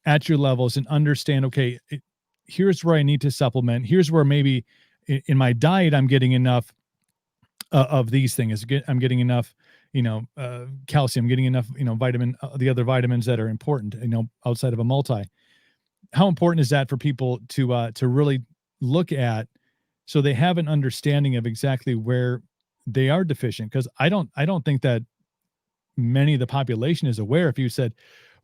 at your levels and understand, okay, here's where I need to supplement. Here's where maybe in my diet, I'm getting enough of these things. I'm getting enough, calcium, getting enough, vitamin, the other vitamins that are important, outside of a multi. How important is that for people to really look at, so they have an understanding of exactly where they are deficient? Because I don't think that many of the population is aware. If you said,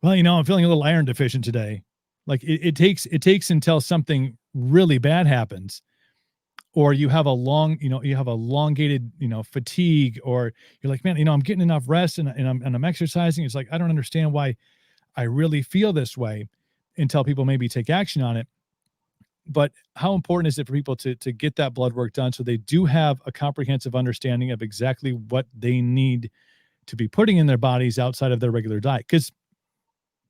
well, I'm feeling a little iron deficient today, like it takes until something really bad happens, or you have a elongated, fatigue, or you're like, man, I'm getting enough rest and I'm exercising. It's like, I don't understand why I really feel this way until people maybe take action on it. But how important is it for people to get that blood work done so they do have a comprehensive understanding of exactly what they need to be putting in their bodies outside of their regular diet? Because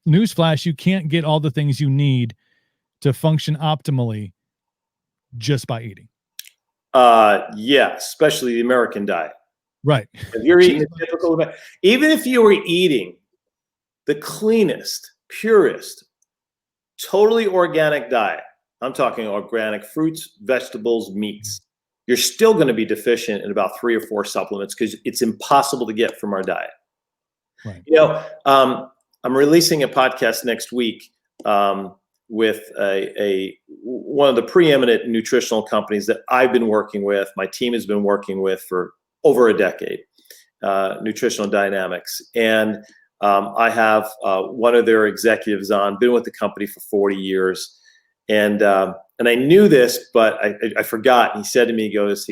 newsflash, you can't get all the things you need to function optimally just by eating. Yeah, especially the American diet. Right. If you're eating a typical, even if you were eating the cleanest, purest, totally organic diet, I'm talking organic fruits, vegetables, meats, you're still going to be deficient in about 3 or 4 supplements because it's impossible to get from our diet. Right. I'm releasing a podcast next week with one of the preeminent nutritional companies that I've been working with. My team has been working with for over a decade, Nutritional Dynamics. And I have one of their executives on, been with the company for 40 years. And I knew this, but I forgot. And he said to me, he goes,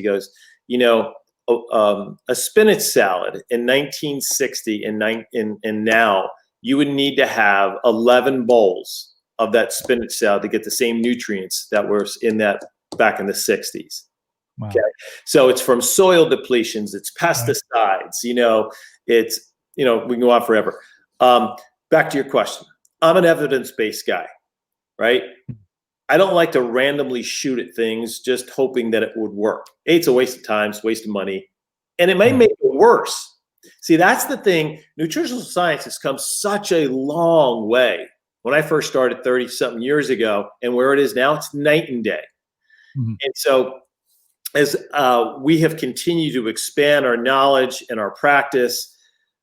a spinach salad in 1960 and now, you would need to have 11 bowls of that spinach salad to get the same nutrients that were in that back in the 60s. Wow. Okay. So it's from soil depletions, it's pesticides, right. It's, we can go on forever. Back to your question. I'm an evidence-based guy, right? I don't like to randomly shoot at things just hoping that it would work. It's a waste of time, it's a waste of money, and it may make it worse. See, that's the thing. Nutritional science has come such a long way. When I first started 30-something years ago, and where it is now, it's night and day. Mm-hmm. And so as we have continued to expand our knowledge and our practice,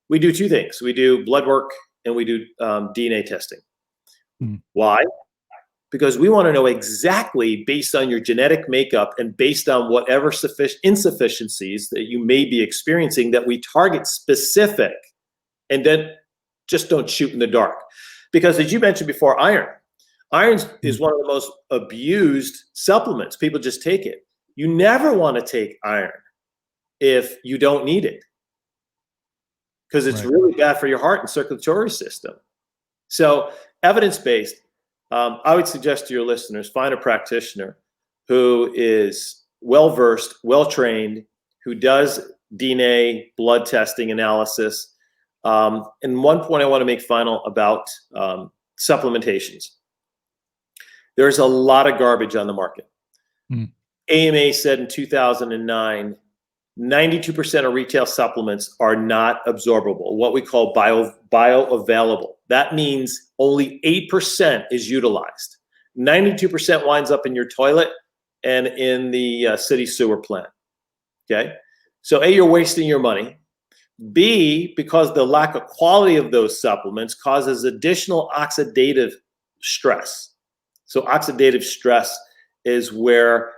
we do 2 things. We do blood work and we do DNA testing. Mm-hmm. Why? Because we want to know exactly, based on your genetic makeup and based on whatever insufficiencies that you may be experiencing, that we target specific and then just don't shoot in the dark. Because as you mentioned before, iron is one of the most abused supplements. People just take it. You never want to take iron if you don't need it, because it's really bad for your heart and circulatory system. So evidence-based, I would suggest to your listeners, find a practitioner who is well-versed, well-trained, who does DNA blood testing analysis. And one point I want to make final about supplementations. There's a lot of garbage on the market. AMA said in 2009, 92% of retail supplements are not absorbable, what we call bioavailable. That means only 8% is utilized. 92% winds up in your toilet and in the city sewer plant. Okay, so A, you're wasting your money. B, because the lack of quality of those supplements causes additional oxidative stress. So oxidative stress is where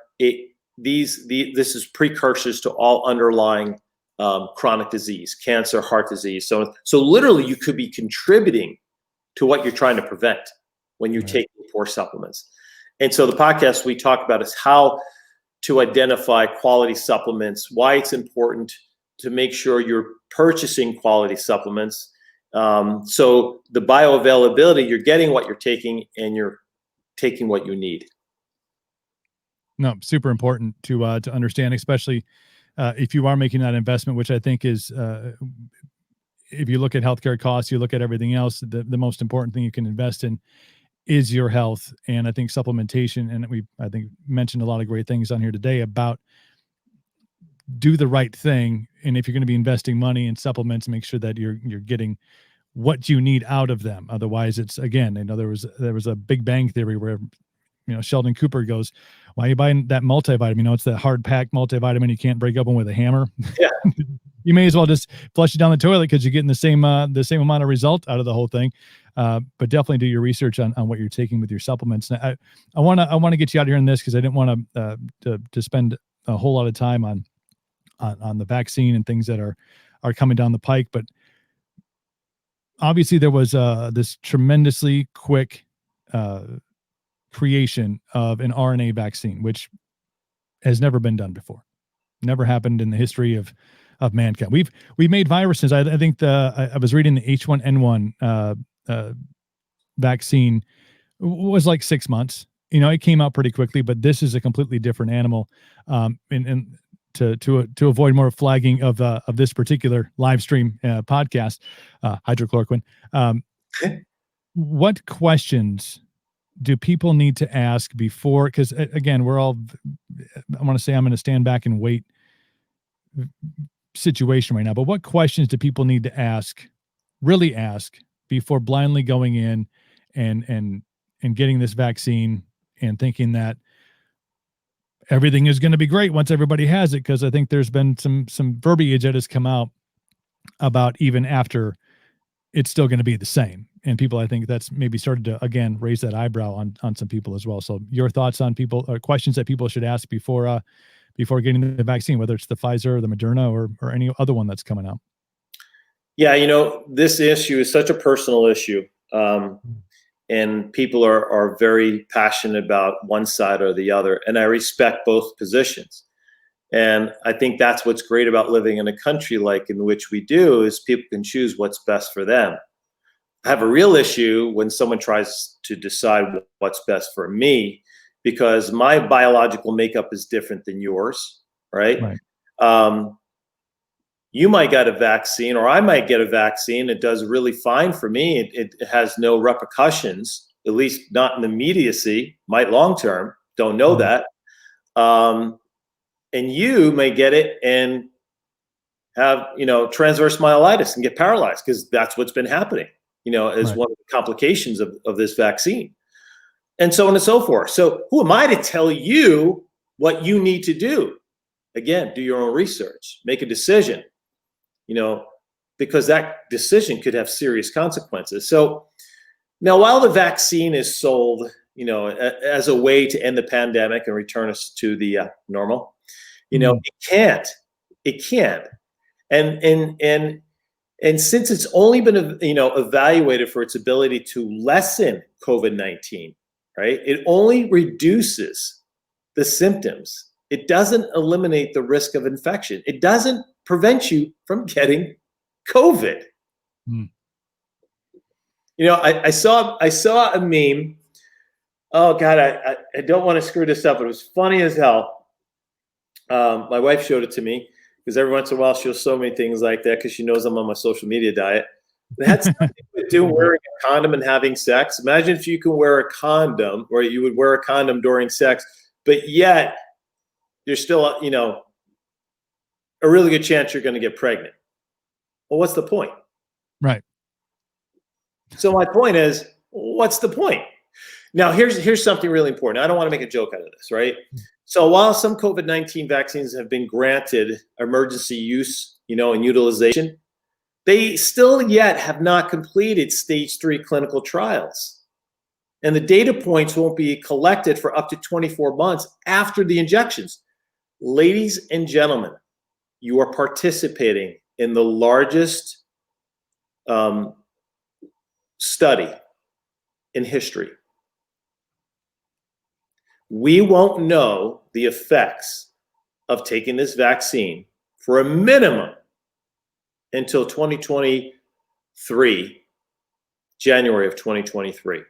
this is precursors to all underlying chronic disease, cancer, heart disease. So literally you could be contributing to what you're trying to prevent when you're taking poor supplements. And so the podcast we talk about is how to identify quality supplements, why it's important to make sure you're purchasing quality supplements. So the bioavailability, you're getting what you're taking and you're taking what you need. No, super important to understand, especially if you are making that investment, which I think is, if you look at healthcare costs, you look at everything else, the most important thing you can invest in is your health. And I think supplementation, and I think mentioned a lot of great things on here today about do the right thing. And if you're going to be investing money in supplements, make sure that you're getting what you need out of them. Otherwise, it's, again, there was a Big Bang Theory where Sheldon Cooper goes, "Why are you buying that multivitamin? It's that hard packed multivitamin you can't break open with a hammer." Yeah. You may as well just flush it down the toilet because you're getting the same amount of result out of the whole thing. But definitely do your research on what you're taking with your supplements. And I want to get you out here in this because I didn't want to spend a whole lot of time on the vaccine and things that are coming down the pike. But obviously there was this tremendously quick creation of an RNA vaccine, which has never been done before. Never happened in the history of mankind. We've made viruses. I think I was reading the H1N1 vaccine was like 6 months. It came out pretty quickly, but this is a completely different animal. And to avoid more flagging of this particular live stream podcast, hydrochloroquine. What questions do people need to ask before? Because again, I want to say I'm going to stand back and wait situation right now, but what questions do people need to really ask before blindly going in and getting this vaccine and thinking that everything is going to be great once everybody has it? Because I think there's been some verbiage that has come out about even after it's still going to be the same. And people, I think that's maybe started to, again, raise that eyebrow on some people as well. So your thoughts on questions that people should ask before getting the vaccine, whether it's the Pfizer or the Moderna or any other one that's coming out. Yeah. This issue is such a personal issue. And people are very passionate about one side or the other. And I respect both positions. And I think that's what's great about living in a country like in which we do is people can choose what's best for them. I have a real issue when someone tries to decide what's best for me because my biological makeup is different than yours, right? You might get a vaccine or I might get a vaccine. It does really fine for me. It has no repercussions, at least not in the immediacy, might long-term, don't know that. And you may get it and have, transverse myelitis and get paralyzed because that's what's been happening, as one of the complications of this vaccine. And so on and so forth. So who am I to tell you what you need to do? Again, do your own research, make a decision, because that decision could have serious consequences. So now while the vaccine is sold, as a way to end the pandemic and return us to the normal, it can't. And since it's only been, evaluated for its ability to lessen COVID-19, right? It only reduces the symptoms. It doesn't eliminate the risk of infection. It doesn't prevent you from getting COVID. I saw a meme. Oh God, I don't want to screw this up, but it was funny as hell. My wife showed it to me because every once in a while she'll show me things like that because she knows I'm on my social media diet. It had something to do with wearing a condom and having sex. Imagine if you can wear a condom, or you would wear a condom during sex, but yet you're still, a really good chance you're going to get pregnant. Well, what's the point? Right. So my point is, what's the point? Now, here's something really important. I don't want to make a joke out of this, right? So while some COVID-19 vaccines have been granted emergency use, and utilization, they still yet have not completed stage 3 clinical trials. And the data points won't be collected for up to 24 months after the injections. Ladies and gentlemen, you are participating in the largest study in history. We won't know the effects of taking this vaccine for a minimum until 2023, January of 2023.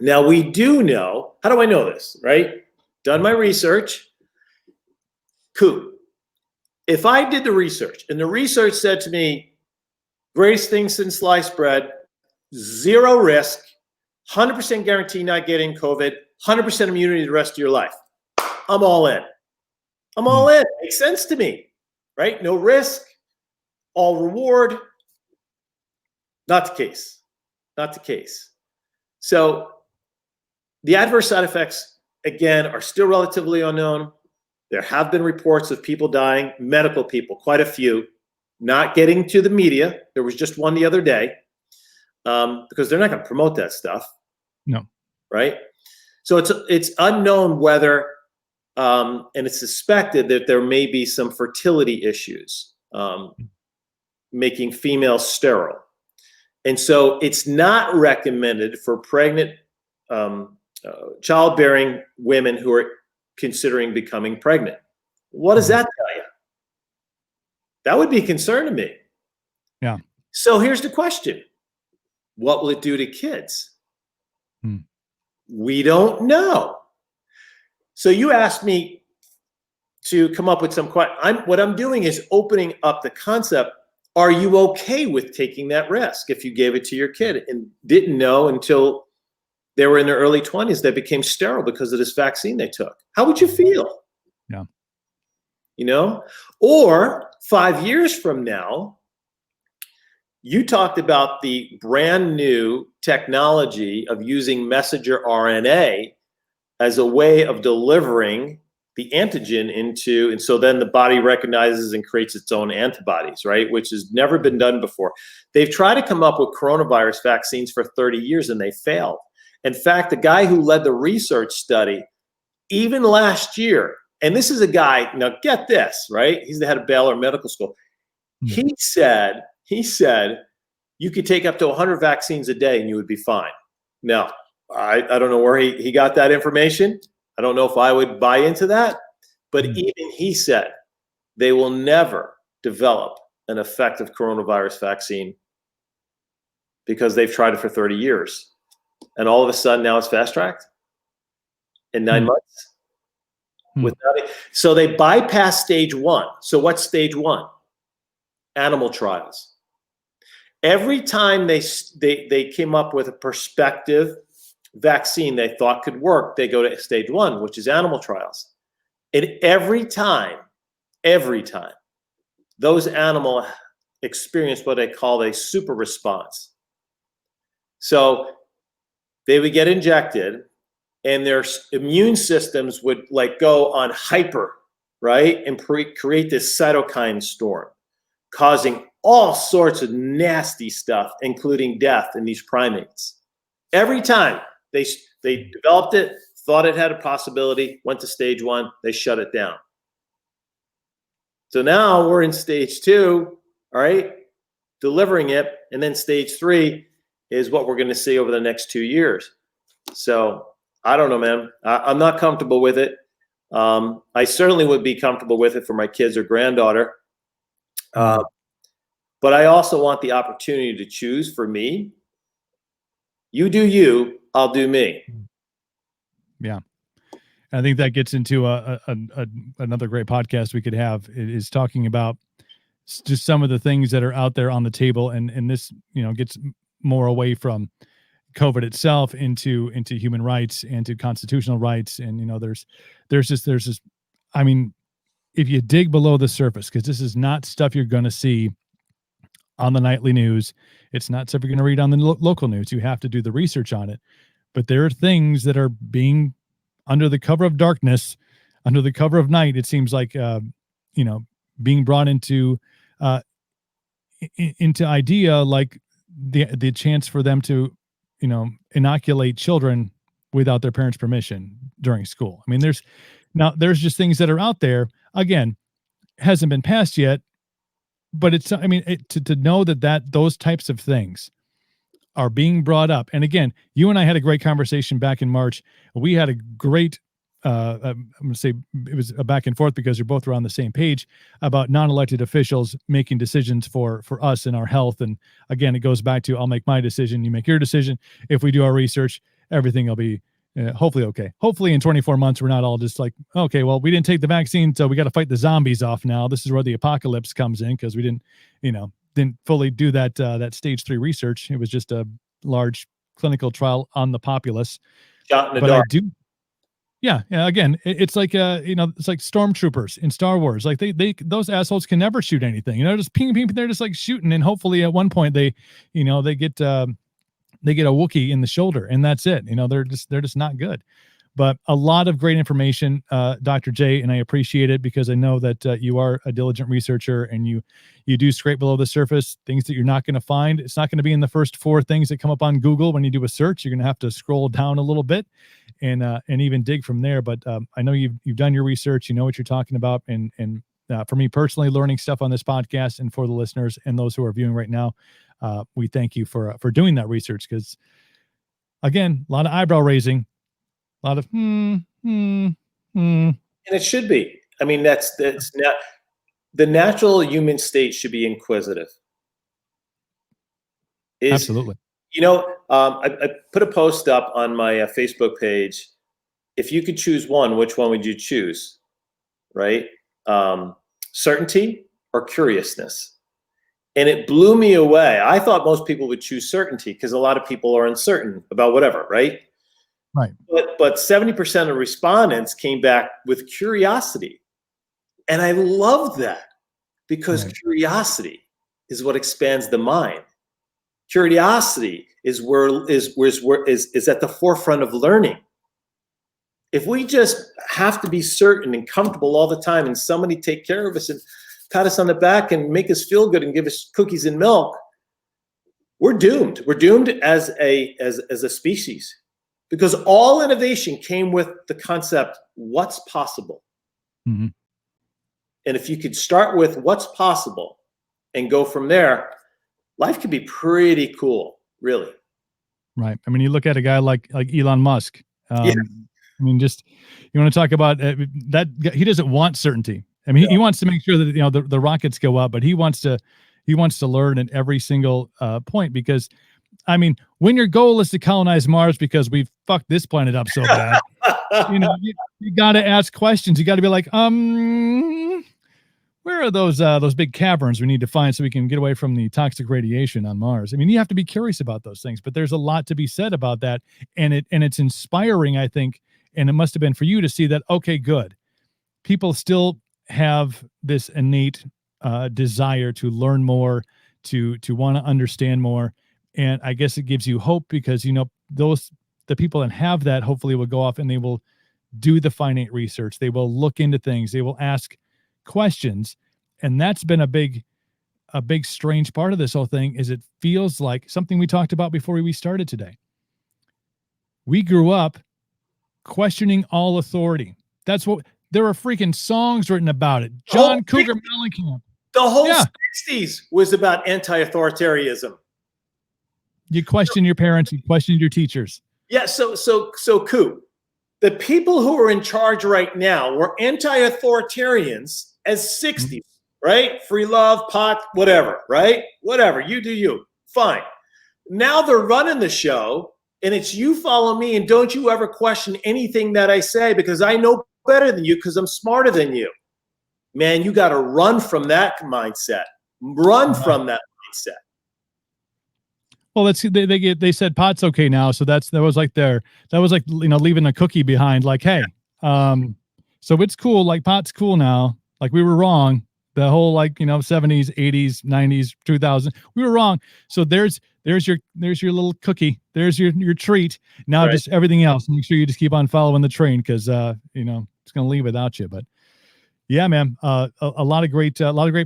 Now, we do know, how do I know this, right? Done my research. Cool. If I did the research and the research said to me, greatest thing since sliced bread, zero risk, 100% guarantee not getting COVID, 100% immunity the rest of your life, I'm all in. I'm all in. Makes sense to me, right? No risk, all reward. Not the case. Not the case. So the adverse side effects, again, are still relatively unknown. There have been reports of people dying, medical people, quite a few, not getting to the media. There was just one the other day because they're not going to promote that stuff. No. Right? So it's unknown whether, and it's suspected that there may be some fertility issues, making females sterile. And so it's not recommended for pregnant, childbearing women who are considering becoming pregnant. What does that tell you? That would be a concern to me. Yeah. So here's the question. What will it do to kids? We don't know. So you asked me to come up with some questions. What I'm doing is opening up the concept. Are you okay with taking that risk if you gave it to your kid and didn't know until they were in their early 20s, they became sterile because of this vaccine they took? How would you feel? Yeah. You know, or 5 years from now, you talked about the brand new technology of using messenger RNA as a way of delivering the antigen into, and so then the body recognizes and creates its own antibodies, right? Which has never been done before. They've tried to come up with coronavirus vaccines for 30 years and they failed. In fact, the guy who led the research study, even last year, and this is a guy, now get this, right? He's the head of Baylor Medical School. He said, you could take up to 100 vaccines a day and you would be fine. Now, I don't know where he got that information. I don't know if I would buy into that, but even he said they will never develop an effective coronavirus vaccine because they've tried it for 30 years. And all of a sudden now it's fast-tracked in 9 months. Without it. So they bypass stage one. So what's stage one? Animal trials. Every time they came up with a prospective vaccine they thought could work, they go to stage one, which is animal trials. And every time, those animals experience what they call a super response. So they would get injected and their immune systems would like go on hyper, right? And create this cytokine storm, causing all sorts of nasty stuff, including death in these primates. Every time they developed it, thought it had a possibility, went to stage one, they shut it down. So now we're in stage two, all right, delivering it. And then stage three is what we're going to see over the next 2 years. So I don't know, man. I'm not comfortable with it. I certainly would be comfortable with it for my kids or granddaughter. But I also want the opportunity to choose for me. You do you, I'll do me. Yeah. I think that gets into another great podcast we could have, is talking about just some of the things that are out there on the table. And this, gets more away from COVID itself into human rights and to constitutional rights. And, there's just, I mean, if you dig below the surface, because this is not stuff you're going to see on the nightly news. It's not stuff you're going to read on the local news. You have to do the research on it. But there are things that are being, under the cover of darkness, under the cover of night, it seems like, being brought into idea, like the chance for them to, inoculate children without their parents' permission during school. I mean, Now, there's just things that are out there. Again, hasn't been passed yet, but it's, I mean, to know that those types of things are being brought up. And again, you and I had a great conversation back in March. We had a great, I'm going to say it was a back and forth because you're both on the same page about non-elected officials making decisions for us and our health. And again, it goes back to, I'll make my decision, you make your decision. If we do our research, everything will be hopefully okay. Hopefully in 24 months, we're not all just like, okay, well, we didn't take the vaccine, so we got to fight the zombies off now. This is where the apocalypse comes in because we didn't fully do that stage 3 research. It was just a large clinical trial on the populace. Shot in the but dark. I do, yeah. Again, it's like it's like stormtroopers in Star Wars. Like they those assholes can never shoot anything. Just ping ping. They're just like shooting, and hopefully at one point they get a Wookiee in the shoulder, and that's it. They're just not good. But a lot of great information, Dr. J, and I appreciate it because I know that you are a diligent researcher and you do scrape below the surface, things that you're not going to find. It's not going to be in the first 4 things that come up on Google when you do a search. You're going to have to scroll down a little bit and even dig from there. But I know you've done your research, you know what you're talking about, and for me personally, learning stuff on this podcast, and for the listeners and those who are viewing right now, we thank you for doing that research because, again, a lot of eyebrow raising. A lot of and it should be. I mean, that's not the natural human state should be inquisitive. Absolutely. I put a post up on my Facebook page. If you could choose one, which one would you choose? Right? Certainty or curiousness? And it blew me away. I thought most people would choose certainty because a lot of people are uncertain about whatever, right? Right. But 70% of respondents came back with curiosity. And I love that because curiosity is what expands the mind. Curiosity is at the forefront of learning. If we just have to be certain and comfortable all the time and somebody take care of us and pat us on the back and make us feel good and give us cookies and milk, we're doomed. We're doomed as a species. Because all innovation came with the concept, what's possible? Mm-hmm. And if you could start with what's possible and go from there, life could be pretty cool, really. Right. I mean, you look at a guy like Elon Musk. Yeah. I mean, just you want to talk about that? He doesn't want certainty. I mean, he wants to make sure that the rockets go up, but he wants to learn at every single point because. I mean, when your goal is to colonize Mars because we've fucked this planet up so bad, you got to ask questions. You got to be like, where are those big caverns we need to find so we can get away from the toxic radiation on Mars? I mean, you have to be curious about those things, but there's a lot to be said about that. And it's inspiring, I think. And it must've been for you to see that. Okay, good. People still have this innate desire to learn more, to want to understand more. And I guess it gives you hope because, the people that have that hopefully will go off and they will do the finite research. They will look into things. They will ask questions. And that's been a big strange part of this whole thing is it feels like something we talked about before we started today. We grew up questioning all authority. That's what there were freaking songs written about it. John Cougar Mellencamp. The whole 60s was about anti-authoritarianism. You question your parents, you question your teachers. Yeah, so Coop, the people who are in charge right now were anti-authoritarians as 60s, right? Free love, pot, whatever, right? Whatever, you do you, fine. Now they're running the show, and it's you follow me, and don't you ever question anything that I say because I know better than you because I'm smarter than you. Man, you got to run from that mindset. Run from that mindset. Well, they said pot's okay now, so that was like leaving a cookie behind. Like, hey, so it's cool. Like pot's cool now. Like we were wrong. The whole 70s, 80s, 90s, 2000s, we were wrong. So there's your little cookie. There's your treat. Now just everything else. Make sure you just keep on following the train because it's gonna leave without you. But yeah, man, a lot of great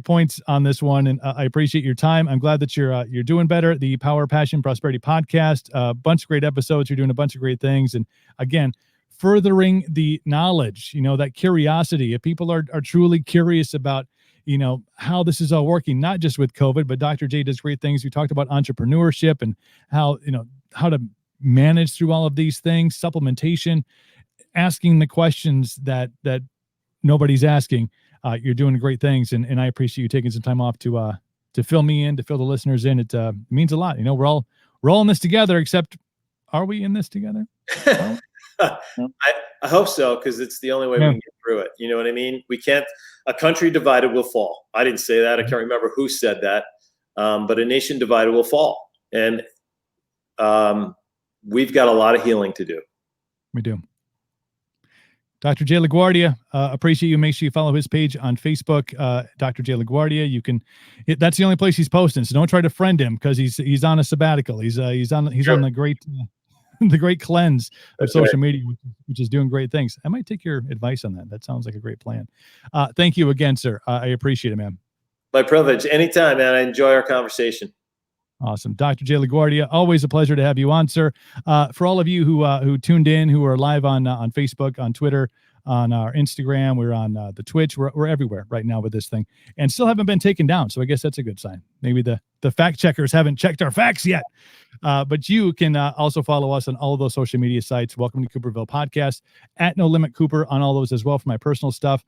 points on this one, and I appreciate your time. I'm glad that you're doing better. The Power, Passion, Prosperity podcast, a bunch of great episodes. You're doing a bunch of great things, and again, furthering the knowledge, that curiosity. If people are truly curious about, how this is all working, not just with COVID, but Dr. J does great things. We talked about entrepreneurship and how to manage through all of these things, supplementation, asking the questions that nobody's asking. You're doing great things, and I appreciate you taking some time off to fill me in, to fill the listeners in. It means a lot. We're all in this together, except are we in this together? I hope so, because it's the only way we can get through it. You know what I mean? We can't. A country divided will fall. I didn't say that. I can't remember who said that. But a nation divided will fall, and we've got a lot of healing to do. We do. Dr. J. LaGuardia, appreciate you. Make sure you follow his page on Facebook, Dr. J. LaGuardia. You can. That's the only place he's posting. So don't try to friend him, because he's on a sabbatical. He's on the great the great cleanse of social media, which is doing great things. I might take your advice on that. That sounds like a great plan. Thank you again, sir. I appreciate it, man. My privilege. Anytime, man. I enjoy our conversation. Awesome. Dr. J. LaGuardia, always a pleasure to have you on, sir. For all of you who tuned in, who are live on Facebook, on Twitter, on our Instagram, we're on the Twitch, we're everywhere right now with this thing, and still haven't been taken down. So I guess that's a good sign. Maybe the fact checkers haven't checked our facts yet. But you can also follow us on all of those social media sites. Welcome to Cooperville Podcast, at No Limit Cooper on all those as well for my personal stuff.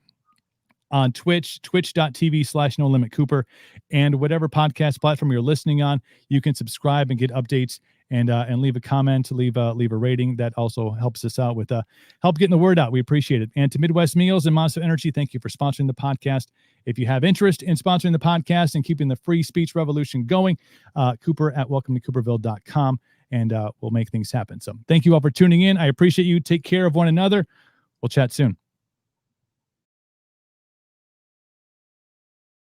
On Twitch, twitch.tv/No Limit Cooper, and whatever podcast platform you're listening on, you can subscribe and get updates and leave a comment, leave a rating. That also helps us out with help getting the word out. We appreciate it. And to Midwest Meals and Monster Energy, thank you for sponsoring the podcast. If you have interest in sponsoring the podcast and keeping the free speech revolution going, Cooper at welcometocooperville.com, and we'll make things happen. So thank you all for tuning in. I appreciate you. Take care of one another. We'll chat soon.